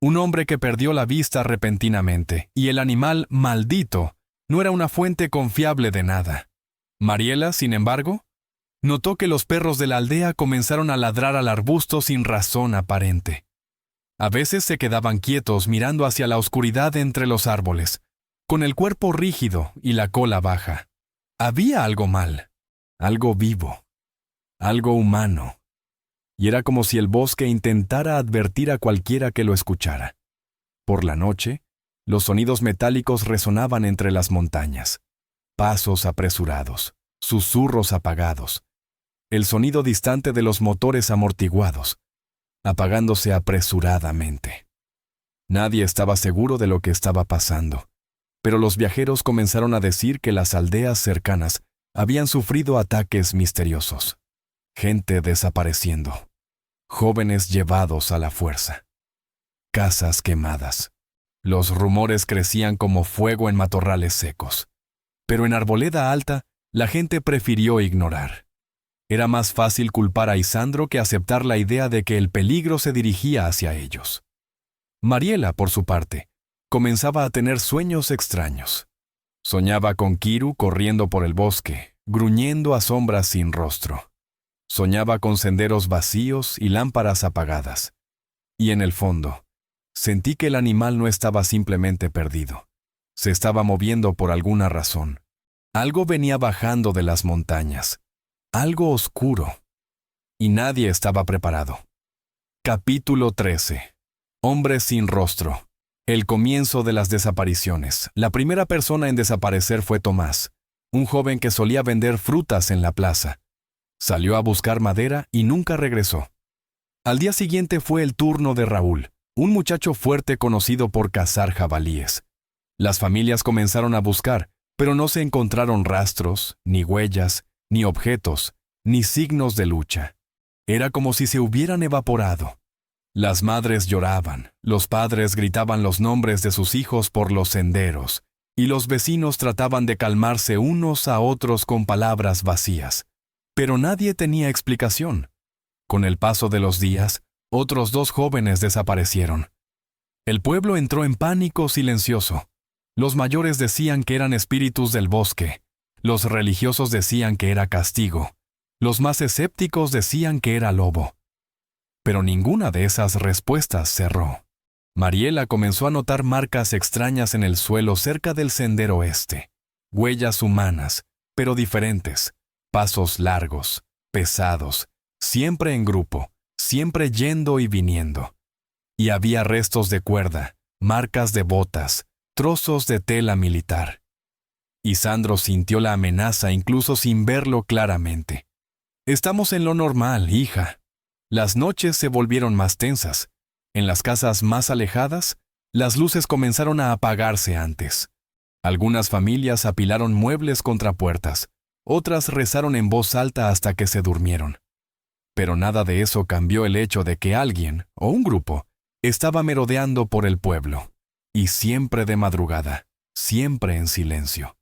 Un hombre que perdió la vista repentinamente, y el animal maldito no era una fuente confiable de nada. Mariela, sin embargo, Notó que los perros de la aldea comenzaron a ladrar al arbusto sin razón aparente. A veces se quedaban quietos mirando hacia la oscuridad entre los árboles, con el cuerpo rígido y la cola baja. Había algo mal, algo vivo, algo humano. Y era como si el bosque intentara advertir a cualquiera que lo escuchara. Por la noche, los sonidos metálicos resonaban entre las montañas. Pasos apresurados, susurros apagados, el sonido distante de los motores amortiguados, apagándose apresuradamente. Nadie estaba seguro de lo que estaba pasando, pero los viajeros comenzaron a decir que las aldeas cercanas habían sufrido ataques misteriosos. Gente desapareciendo, jóvenes llevados a la fuerza, casas quemadas. Los rumores crecían como fuego en matorrales secos, pero en Arboleda Alta la gente prefirió ignorar. Era más fácil culpar a Isandro que aceptar la idea de que el peligro se dirigía hacia ellos. Mariela, por su parte, comenzaba a tener sueños extraños. Soñaba con Kiru corriendo por el bosque, gruñendo a sombras sin rostro. Soñaba con senderos vacíos y lámparas apagadas. Y en el fondo, sentí que el animal no estaba simplemente perdido. Se estaba moviendo por alguna razón. Algo venía bajando de las montañas. Algo oscuro. Y nadie estaba preparado. Capítulo 13. Hombres sin rostro. El comienzo de las desapariciones. La primera persona en desaparecer fue Tomás, un joven que solía vender frutas en la plaza. Salió a buscar madera y nunca regresó. Al día siguiente fue el turno de Raúl, un muchacho fuerte conocido por cazar jabalíes. Las familias comenzaron a buscar, pero no se encontraron rastros, ni huellas, ni objetos, ni signos de lucha. Era como si se hubieran evaporado. Las madres lloraban, los padres gritaban los nombres de sus hijos por los senderos, y los vecinos trataban de calmarse unos a otros con palabras vacías. Pero nadie tenía explicación. Con el paso de los días, otros 2 jóvenes desaparecieron. El pueblo entró en pánico silencioso. Los mayores decían que eran espíritus del bosque. Los religiosos decían que era castigo. Los más escépticos decían que era lobo. Pero ninguna de esas respuestas cerró. Mariela comenzó a notar marcas extrañas en el suelo cerca del sendero este. Huellas humanas, pero diferentes. Pasos largos, pesados, siempre en grupo, siempre yendo y viniendo. Y había restos de cuerda, marcas de botas, trozos de tela militar. Isandro sintió la amenaza incluso sin verlo claramente. Estamos en lo normal, hija. Las noches se volvieron más tensas. En las casas más alejadas, las luces comenzaron a apagarse antes. Algunas familias apilaron muebles contra puertas. Otras rezaron en voz alta hasta que se durmieron. Pero nada de eso cambió el hecho de que alguien, o un grupo, estaba merodeando por el pueblo. Y siempre de madrugada, siempre en silencio.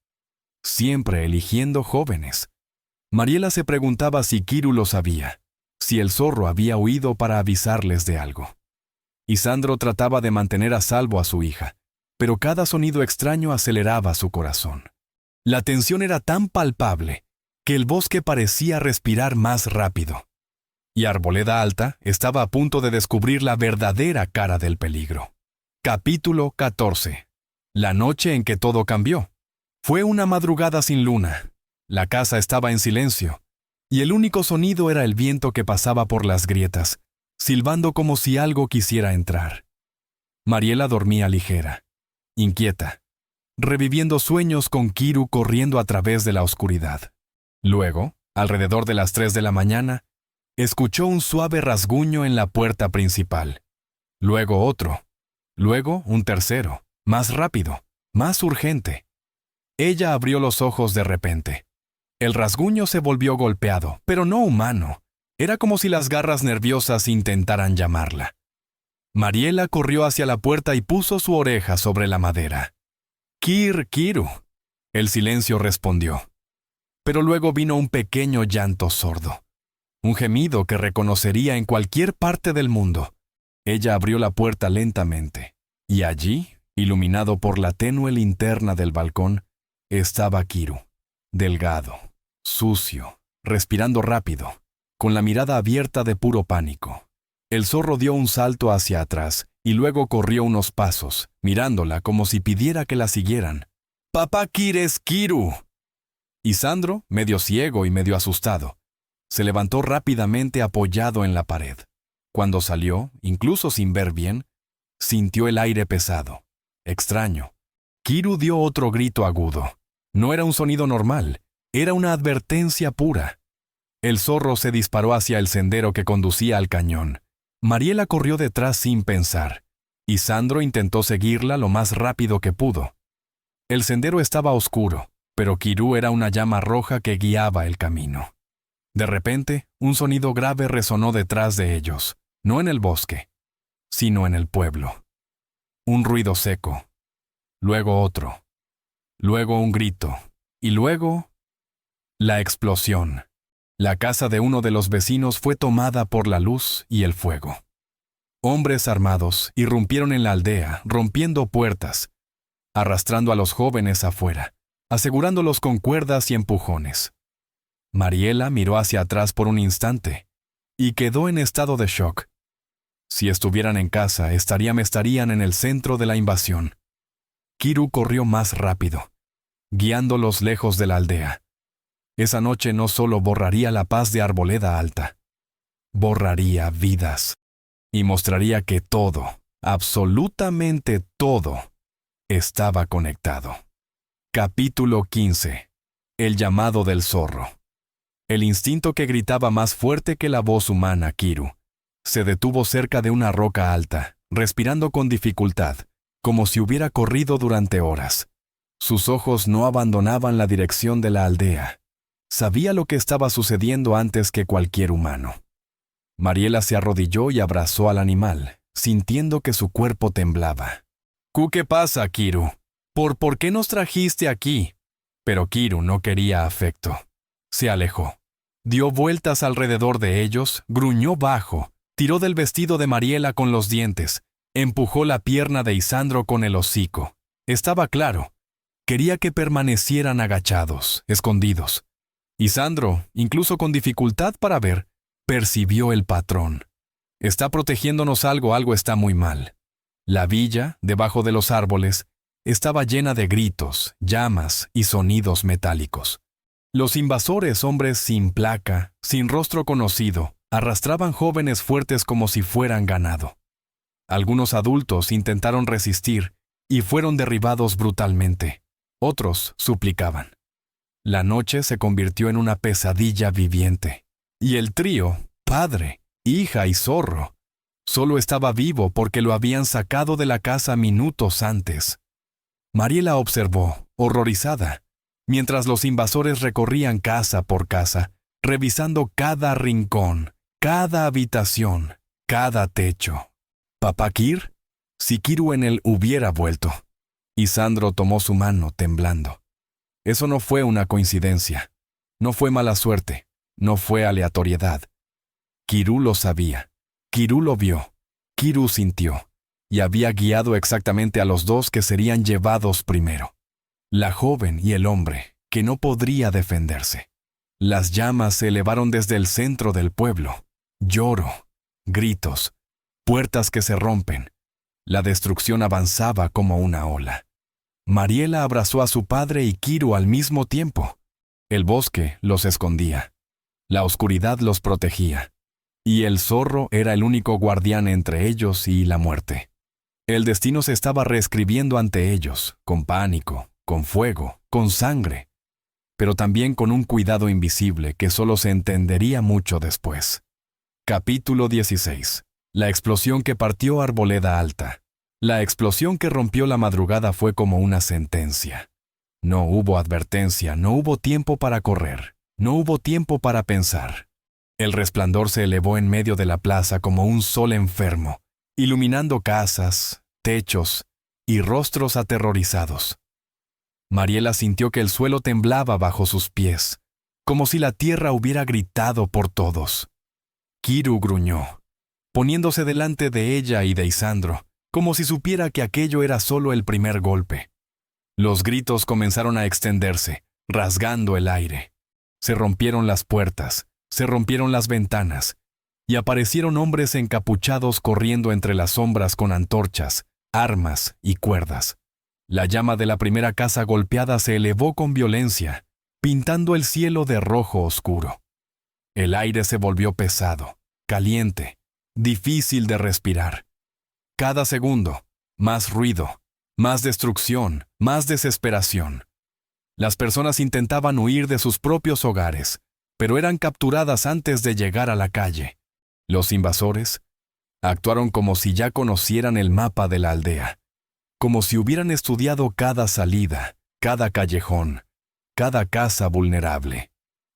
Siempre eligiendo jóvenes. Mariela se preguntaba si Kiru lo sabía, si el zorro había huido para avisarles de algo. Isandro trataba de mantener a salvo a su hija, pero cada sonido extraño aceleraba su corazón. La tensión era tan palpable que el bosque parecía respirar más rápido. Y Arboleda Alta estaba a punto de descubrir la verdadera cara del peligro. Capítulo 14. La noche en que todo cambió. Fue una madrugada sin luna. La casa estaba en silencio, y el único sonido era el viento que pasaba por las grietas, silbando como si algo quisiera entrar. Mariela dormía ligera, inquieta, reviviendo sueños con Kiru corriendo a través de la oscuridad. Luego, alrededor de las 3 de la mañana, escuchó un suave rasguño en la puerta principal. Luego otro. Luego un tercero, más rápido, más urgente. Ella abrió los ojos de repente. El rasguño se volvió golpeado, pero no humano. Era como si las garras nerviosas intentaran llamarla. Mariela corrió hacia la puerta y puso su oreja sobre la madera. «Kiru». El silencio respondió. Pero luego vino un pequeño llanto sordo. Un gemido que reconocería en cualquier parte del mundo. Ella abrió la puerta lentamente, y allí, iluminado por la tenue linterna del balcón, estaba Kiru, delgado, sucio, respirando rápido, con la mirada abierta de puro pánico. El zorro dio un salto hacia atrás y luego corrió unos pasos, mirándola como si pidiera que la siguieran. «¡Papá Kir es Kiru!». Y Sandro, medio ciego y medio asustado, se levantó rápidamente apoyado en la pared. Cuando salió, incluso sin ver bien, sintió el aire pesado, extraño. Kiru dio otro grito agudo. No era un sonido normal, era una advertencia pura. El zorro se disparó hacia el sendero que conducía al cañón. Mariela corrió detrás sin pensar, y Sandro intentó seguirla lo más rápido que pudo. El sendero estaba oscuro, pero Kiru era una llama roja que guiaba el camino. De repente, un sonido grave resonó detrás de ellos, no en el bosque, sino en el pueblo. Un ruido seco, luego otro, luego un grito, y luego la explosión. La casa de uno de los vecinos fue tomada por la luz y el fuego. Hombres armados irrumpieron en la aldea, rompiendo puertas, arrastrando a los jóvenes afuera, asegurándolos con cuerdas y empujones. Mariela miró hacia atrás por un instante y quedó en estado de shock. Si estuvieran en casa, estarían en el centro de la invasión. Kiru corrió más rápido, guiándolos lejos de la aldea. Esa noche no solo borraría la paz de Arboleda Alta, borraría vidas y mostraría que todo, absolutamente todo, estaba conectado. Capítulo 15. El llamado del zorro. El instinto que gritaba más fuerte que la voz humana, Kiru, se detuvo cerca de una roca alta, respirando con dificultad, como si hubiera corrido durante horas. Sus ojos no abandonaban la dirección de la aldea. Sabía lo que estaba sucediendo antes que cualquier humano. Mariela se arrodilló y abrazó al animal, sintiendo que su cuerpo temblaba. «¿Qué pasa, Kiru? ¿Por qué nos trajiste aquí?». Pero Kiru no quería afecto. Se alejó. Dio vueltas alrededor de ellos, gruñó bajo, tiró del vestido de Mariela con los dientes, empujó la pierna de Isandro con el hocico. Estaba claro. Quería que permanecieran agachados, escondidos. Isandro, incluso con dificultad para ver, percibió el patrón. Está protegiéndonos algo está muy mal. La villa, debajo de los árboles, estaba llena de gritos, llamas y sonidos metálicos. Los invasores, hombres sin placa, sin rostro conocido, arrastraban jóvenes fuertes como si fueran ganado. Algunos adultos intentaron resistir y fueron derribados brutalmente. Otros suplicaban. La noche se convirtió en una pesadilla viviente. Y el trío, padre, hija y zorro, solo estaba vivo porque lo habían sacado de la casa minutos antes. Mariela observó, horrorizada, mientras los invasores recorrían casa por casa, revisando cada rincón, cada habitación, cada techo. ¿Papá Kir? Si Kiru en él hubiera vuelto. Isandro tomó su mano, temblando. Eso no fue una coincidencia. No fue mala suerte. No fue aleatoriedad. Kiru lo sabía. Kiru lo vio. Kiru sintió. Y había guiado exactamente a los dos que serían llevados primero. La joven y el hombre, que no podría defenderse. Las llamas se elevaron desde el centro del pueblo. Lloro, gritos, puertas que se rompen. La destrucción avanzaba como una ola. Mariela abrazó a su padre y Kiru al mismo tiempo. El bosque los escondía. La oscuridad los protegía. Y el zorro era el único guardián entre ellos y la muerte. El destino se estaba reescribiendo ante ellos, con pánico, con fuego, con sangre, pero también con un cuidado invisible que solo se entendería mucho después. Capítulo 16. La explosión que partió Arboleda Alta. La explosión que rompió la madrugada fue como una sentencia. No hubo advertencia, no hubo tiempo para correr, no hubo tiempo para pensar. El resplandor se elevó en medio de la plaza como un sol enfermo, iluminando casas, techos y rostros aterrorizados. Mariela sintió que el suelo temblaba bajo sus pies, como si la tierra hubiera gritado por todos. Kiru gruñó, poniéndose delante de ella y de Isandro, como si supiera que aquello era solo el primer golpe. Los gritos comenzaron a extenderse, rasgando el aire. Se rompieron las puertas, se rompieron las ventanas, y aparecieron hombres encapuchados corriendo entre las sombras con antorchas, armas y cuerdas. La llama de la primera casa golpeada se elevó con violencia, pintando el cielo de rojo oscuro. El aire se volvió pesado, caliente, difícil de respirar. Cada segundo, más ruido, más destrucción, más desesperación. Las personas intentaban huir de sus propios hogares, pero eran capturadas antes de llegar a la calle. Los invasores actuaron como si ya conocieran el mapa de la aldea, como si hubieran estudiado cada salida, cada callejón, cada casa vulnerable.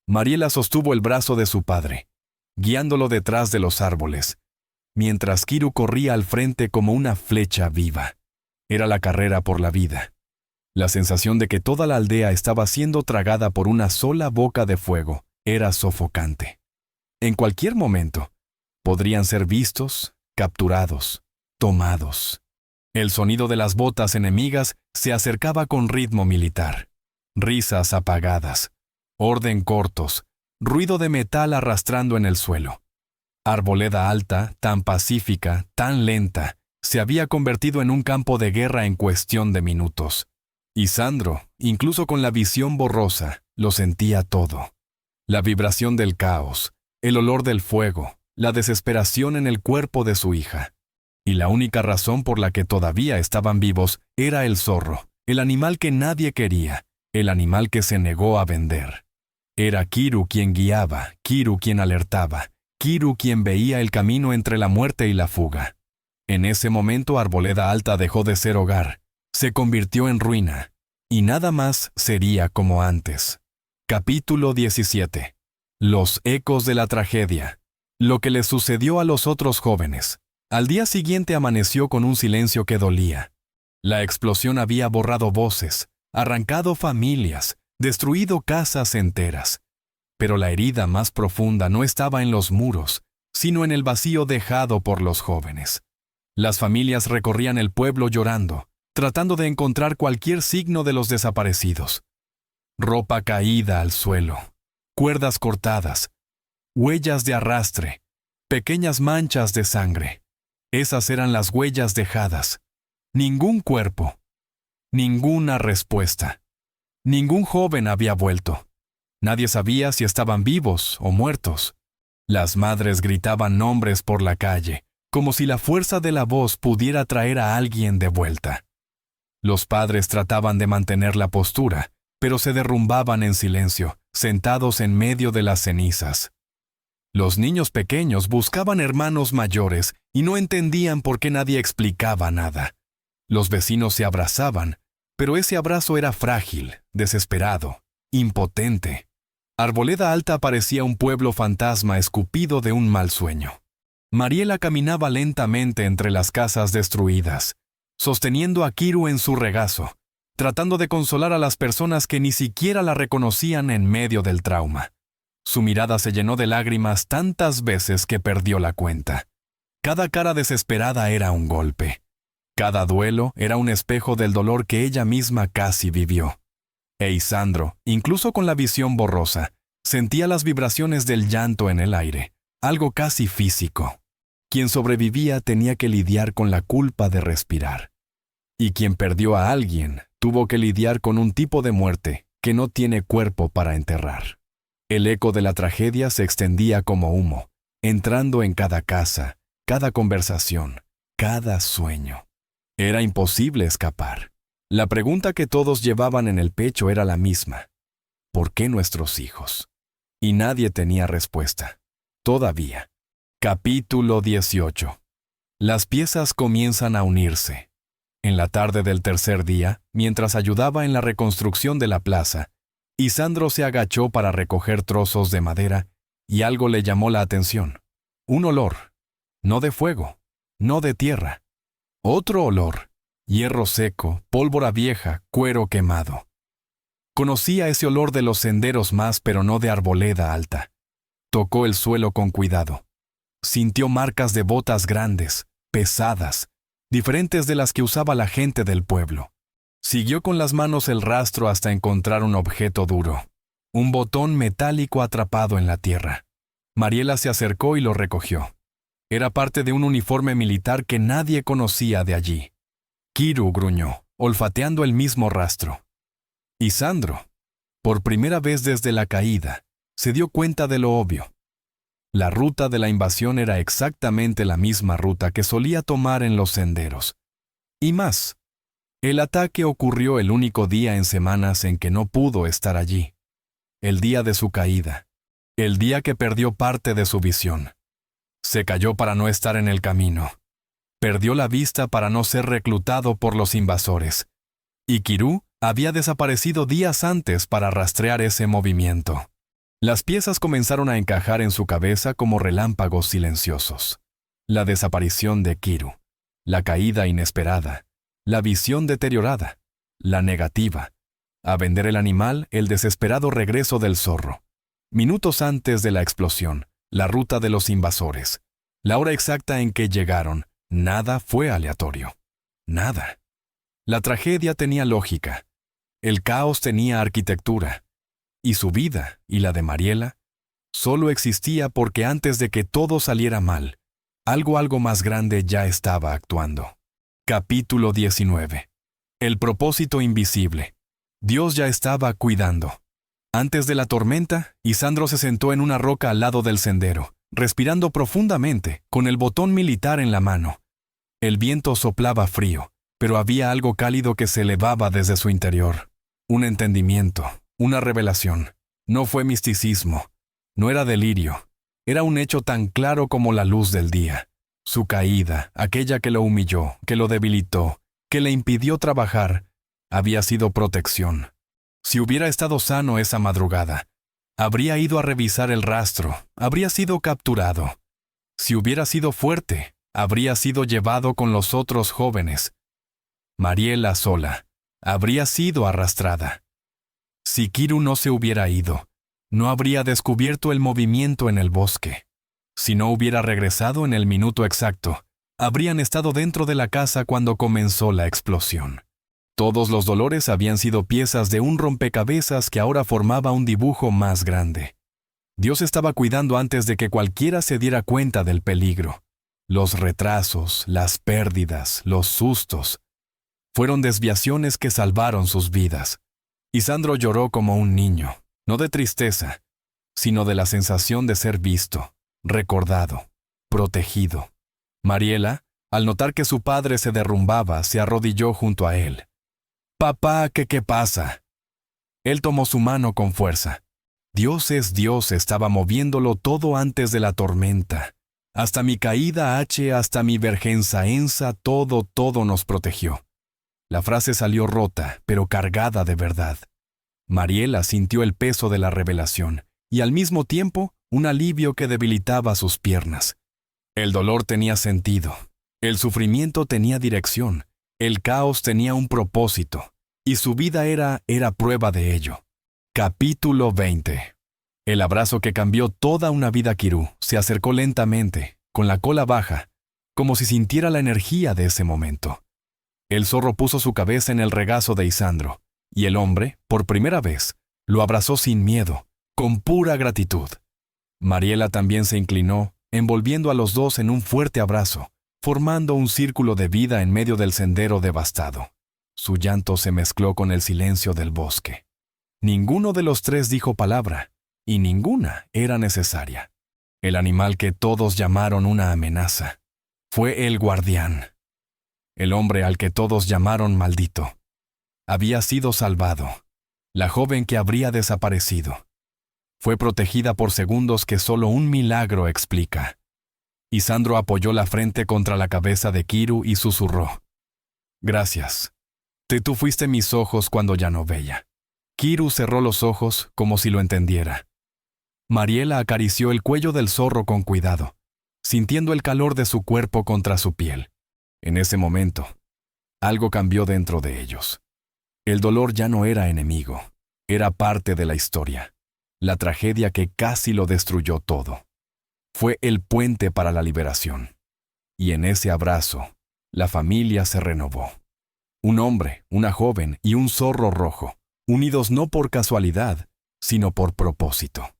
Mariela sostuvo el brazo de su padre, guiándolo detrás de los árboles, mientras Kiru corría al frente como una flecha viva. Era la carrera por la vida. La sensación de que toda la aldea estaba siendo tragada por una sola boca de fuego era sofocante. En cualquier momento, podrían ser vistos, capturados, tomados. El sonido de las botas enemigas se acercaba con ritmo militar. Risas apagadas, orden cortos, ruido de metal arrastrando en el suelo. Arboleda Alta, tan pacífica, tan lenta, se había convertido en un campo de guerra en cuestión de minutos. Y Sandro, incluso con la visión borrosa, lo sentía todo. La vibración del caos, el olor del fuego, la desesperación en el cuerpo de su hija. Y la única razón por la que todavía estaban vivos era el zorro, el animal que nadie quería, el animal que se negó a vender. Era Kiru quien guiaba, Kiru quien alertaba, Kiru quien veía el camino entre la muerte y la fuga. En ese momento Arboleda Alta dejó de ser hogar, se convirtió en ruina, y nada más sería como antes. Capítulo 17. Los ecos de la tragedia. Lo que le sucedió a los otros jóvenes. Al día siguiente amaneció con un silencio que dolía. La explosión había borrado voces, arrancado familias, destruido casas enteras. Pero la herida más profunda no estaba en los muros, sino en el vacío dejado por los jóvenes. Las familias recorrían el pueblo llorando, tratando de encontrar cualquier signo de los desaparecidos. Ropa caída al suelo, cuerdas cortadas, huellas de arrastre, pequeñas manchas de sangre. Esas eran las huellas dejadas. Ningún cuerpo, ninguna respuesta. Ningún joven había vuelto. Nadie sabía si estaban vivos o muertos. Las madres gritaban nombres por la calle, como si la fuerza de la voz pudiera traer a alguien de vuelta. Los padres trataban de mantener la postura, pero se derrumbaban en silencio, sentados en medio de las cenizas. Los niños pequeños buscaban hermanos mayores y no entendían por qué nadie explicaba nada. Los vecinos se abrazaban, pero ese abrazo era frágil, desesperado, impotente. Arboleda Alta parecía un pueblo fantasma escupido de un mal sueño. Mariela caminaba lentamente entre las casas destruidas, sosteniendo a Kiru en su regazo, tratando de consolar a las personas que ni siquiera la reconocían en medio del trauma. Su mirada se llenó de lágrimas tantas veces que perdió la cuenta. Cada cara desesperada era un golpe. Cada duelo era un espejo del dolor que ella misma casi vivió. Sandro, incluso con la visión borrosa, sentía las vibraciones del llanto en el aire, algo casi físico. Quien sobrevivía tenía que lidiar con la culpa de respirar. Y quien perdió a alguien tuvo que lidiar con un tipo de muerte que no tiene cuerpo para enterrar. El eco de la tragedia se extendía como humo, entrando en cada casa, cada conversación, cada sueño. Era imposible escapar. La pregunta que todos llevaban en el pecho era la misma. ¿Por qué nuestros hijos? Y nadie tenía respuesta. Todavía. Capítulo 18. Las piezas comienzan a unirse. En la tarde del tercer día, mientras ayudaba en la reconstrucción de la plaza, Isandro se agachó para recoger trozos de madera y algo le llamó la atención. Un olor. No de fuego, no de tierra. Otro olor. Hierro seco, pólvora vieja, cuero quemado. Conocía ese olor de los senderos más, pero no de Arboleda Alta. Tocó el suelo con cuidado. Sintió marcas de botas grandes, pesadas, diferentes de las que usaba la gente del pueblo. Siguió con las manos el rastro hasta encontrar un objeto duro. un botón metálico atrapado en la tierra. Mariela se acercó y lo recogió. Era parte de un uniforme militar que nadie conocía de allí. Kiru gruñó, olfateando el mismo rastro. Y Sandro, por primera vez desde la caída, se dio cuenta de lo obvio. La ruta de la invasión era exactamente la misma ruta que solía tomar en los senderos. Y más, el ataque ocurrió el único día en semanas en que no pudo estar allí. El día de su caída. El día que perdió parte de su visión. Se cayó para no estar en el camino. Perdió la vista para no ser reclutado por los invasores. Y Kiru había desaparecido días antes para rastrear ese movimiento. Las piezas comenzaron a encajar en su cabeza como relámpagos silenciosos. La desaparición de Kiru, la caída inesperada, la visión deteriorada, la negativa, a vender el animal, el desesperado regreso del zorro. Minutos antes de la explosión, la ruta de los invasores, la hora exacta en que llegaron, nada fue aleatorio. Nada. La tragedia tenía lógica. El caos tenía arquitectura. Y su vida, y la de Mariela, solo existía porque antes de que todo saliera mal, algo más grande ya estaba actuando. Capítulo 19. El propósito invisible. Dios ya estaba cuidando. Antes de la tormenta, Isandro se sentó en una roca al lado del sendero, respirando profundamente, con el botón militar en la mano. El viento soplaba frío, pero había algo cálido que se elevaba desde su interior. Un entendimiento, una revelación. No fue misticismo, no era delirio. Era un hecho tan claro como la luz del día. Su caída, aquella que lo humilló, que lo debilitó, que le impidió trabajar, había sido protección. Si hubiera estado sano esa madrugada, habría ido a revisar el rastro, habría sido capturado. Si hubiera sido fuerte, habría sido llevado con los otros jóvenes. Mariela sola, habría sido arrastrada. Si Kiru no se hubiera ido, no habría descubierto el movimiento en el bosque. Si no hubiera regresado en el minuto exacto, habrían estado dentro de la casa cuando comenzó la explosión. Todos los dolores habían sido piezas de un rompecabezas que ahora formaba un dibujo más grande. Dios estaba cuidando antes de que cualquiera se diera cuenta del peligro. Los retrasos, las pérdidas, los sustos, fueron desviaciones que salvaron sus vidas. Y Sandro lloró como un niño, no de tristeza, sino de la sensación de ser visto, recordado, protegido. Mariela, al notar que su padre se derrumbaba, se arrodilló junto a él. «Papá, ¿qué pasa?» Él tomó su mano con fuerza. Dios es Dios, estaba moviéndolo todo antes de la tormenta. Hasta mi caída hasta mi vergüenza ensa, todo nos protegió. La frase salió rota, pero cargada de verdad. Mariela sintió el peso de la revelación, y al mismo tiempo, un alivio que debilitaba sus piernas. El dolor tenía sentido, el sufrimiento tenía dirección, el caos tenía un propósito, y su vida era prueba de ello. Capítulo 20. El abrazo que cambió toda una vida Kiru se acercó lentamente, con la cola baja, como si sintiera la energía de ese momento. El zorro puso su cabeza en el regazo de Isandro, y el hombre, por primera vez, lo abrazó sin miedo, con pura gratitud. Mariela también se inclinó, envolviendo a los dos en un fuerte abrazo, formando un círculo de vida en medio del sendero devastado. Su llanto se mezcló con el silencio del bosque. Ninguno de los tres dijo palabra, y ninguna era necesaria. El animal que todos llamaron una amenaza fue el guardián. El hombre al que todos llamaron maldito había sido salvado. La joven que habría desaparecido fue protegida por segundos que solo un milagro explica. Isandro apoyó la frente contra la cabeza de Kiru y susurró: «Gracias. Tú fuiste mis ojos cuando ya no veía». Kiru cerró los ojos como si lo entendiera. Mariela acarició el cuello del zorro con cuidado, sintiendo el calor de su cuerpo contra su piel. En ese momento, algo cambió dentro de ellos. El dolor ya no era enemigo, era parte de la historia, la tragedia que casi lo destruyó todo. Fue el puente para la liberación. Y en ese abrazo, la familia se renovó. Un hombre, una joven y un zorro rojo, unidos no por casualidad, sino por propósito.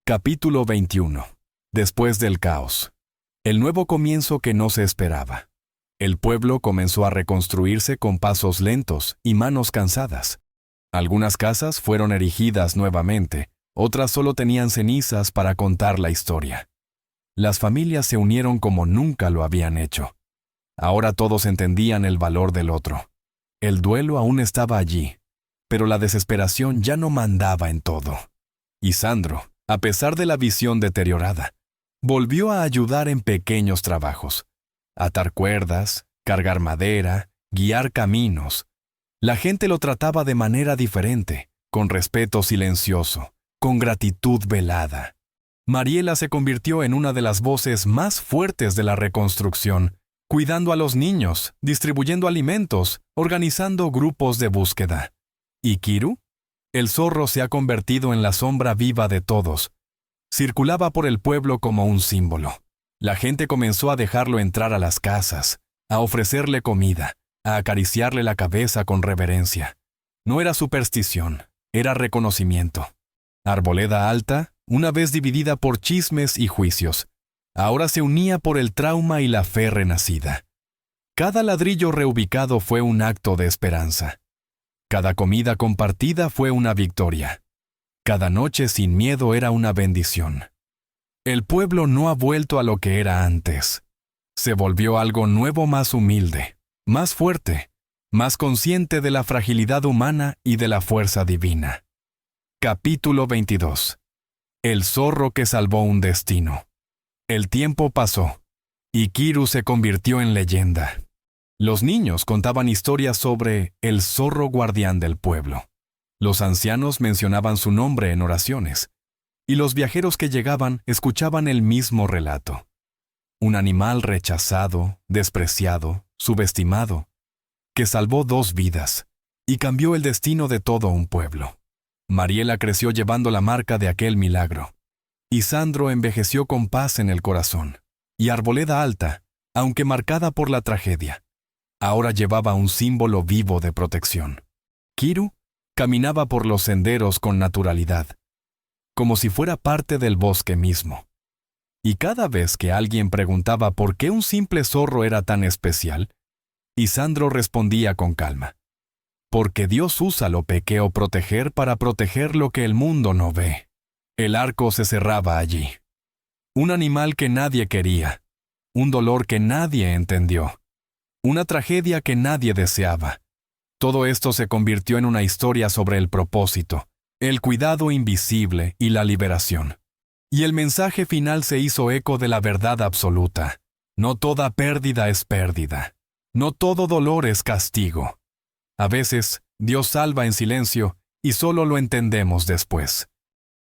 Capítulo 21. Después del caos. El nuevo comienzo que no se esperaba. El pueblo comenzó a reconstruirse con pasos lentos y manos cansadas. Algunas casas fueron erigidas nuevamente, otras solo tenían cenizas para contar la historia. Las familias se unieron como nunca lo habían hecho. Ahora todos entendían el valor del otro. El duelo aún estaba allí, pero la desesperación ya no mandaba en todo. Y Sandro, a pesar de la visión deteriorada, volvió a ayudar en pequeños trabajos. Atar cuerdas, cargar madera, guiar caminos. La gente lo trataba de manera diferente, con respeto silencioso, con gratitud velada. Mariela se convirtió en una de las voces más fuertes de la reconstrucción, cuidando a los niños, distribuyendo alimentos, organizando grupos de búsqueda. ¿Y Kiru? El zorro se ha convertido en la sombra viva de todos. Circulaba por el pueblo como un símbolo. La gente comenzó a dejarlo entrar a las casas, a ofrecerle comida, a acariciarle la cabeza con reverencia. No era superstición, era reconocimiento. Arboleda Alta, una vez dividida por chismes y juicios, ahora se unía por el trauma y la fe renacida. Cada ladrillo reubicado fue un acto de esperanza. Cada comida compartida fue una victoria. Cada noche sin miedo era una bendición. El pueblo no ha vuelto a lo que era antes. Se volvió algo nuevo, más humilde, más fuerte, más consciente de la fragilidad humana y de la fuerza divina. Capítulo 22. El zorro que salvó un destino. El tiempo pasó, y Kiru se convirtió en leyenda. Los niños contaban historias sobre el zorro guardián del pueblo. Los ancianos mencionaban su nombre en oraciones, y los viajeros que llegaban escuchaban el mismo relato. Un animal rechazado, despreciado, subestimado, que salvó 2 vidas y cambió el destino de todo un pueblo. Mariela creció llevando la marca de aquel milagro, y Sandro envejeció con paz en el corazón, y Arboleda Alta, aunque marcada por la tragedia, ahora llevaba un símbolo vivo de protección. Kiru caminaba por los senderos con naturalidad, como si fuera parte del bosque mismo. Y cada vez que alguien preguntaba por qué un simple zorro era tan especial, Isandro respondía con calma: porque Dios usa lo pequeño proteger para proteger lo que el mundo no ve. El arco se cerraba allí. Un animal que nadie quería, un dolor que nadie entendió, una tragedia que nadie deseaba. Todo esto se convirtió en una historia sobre el propósito, el cuidado invisible y la liberación. Y el mensaje final se hizo eco de la verdad absoluta. No toda pérdida es pérdida. No todo dolor es castigo. A veces, Dios salva en silencio y solo lo entendemos después.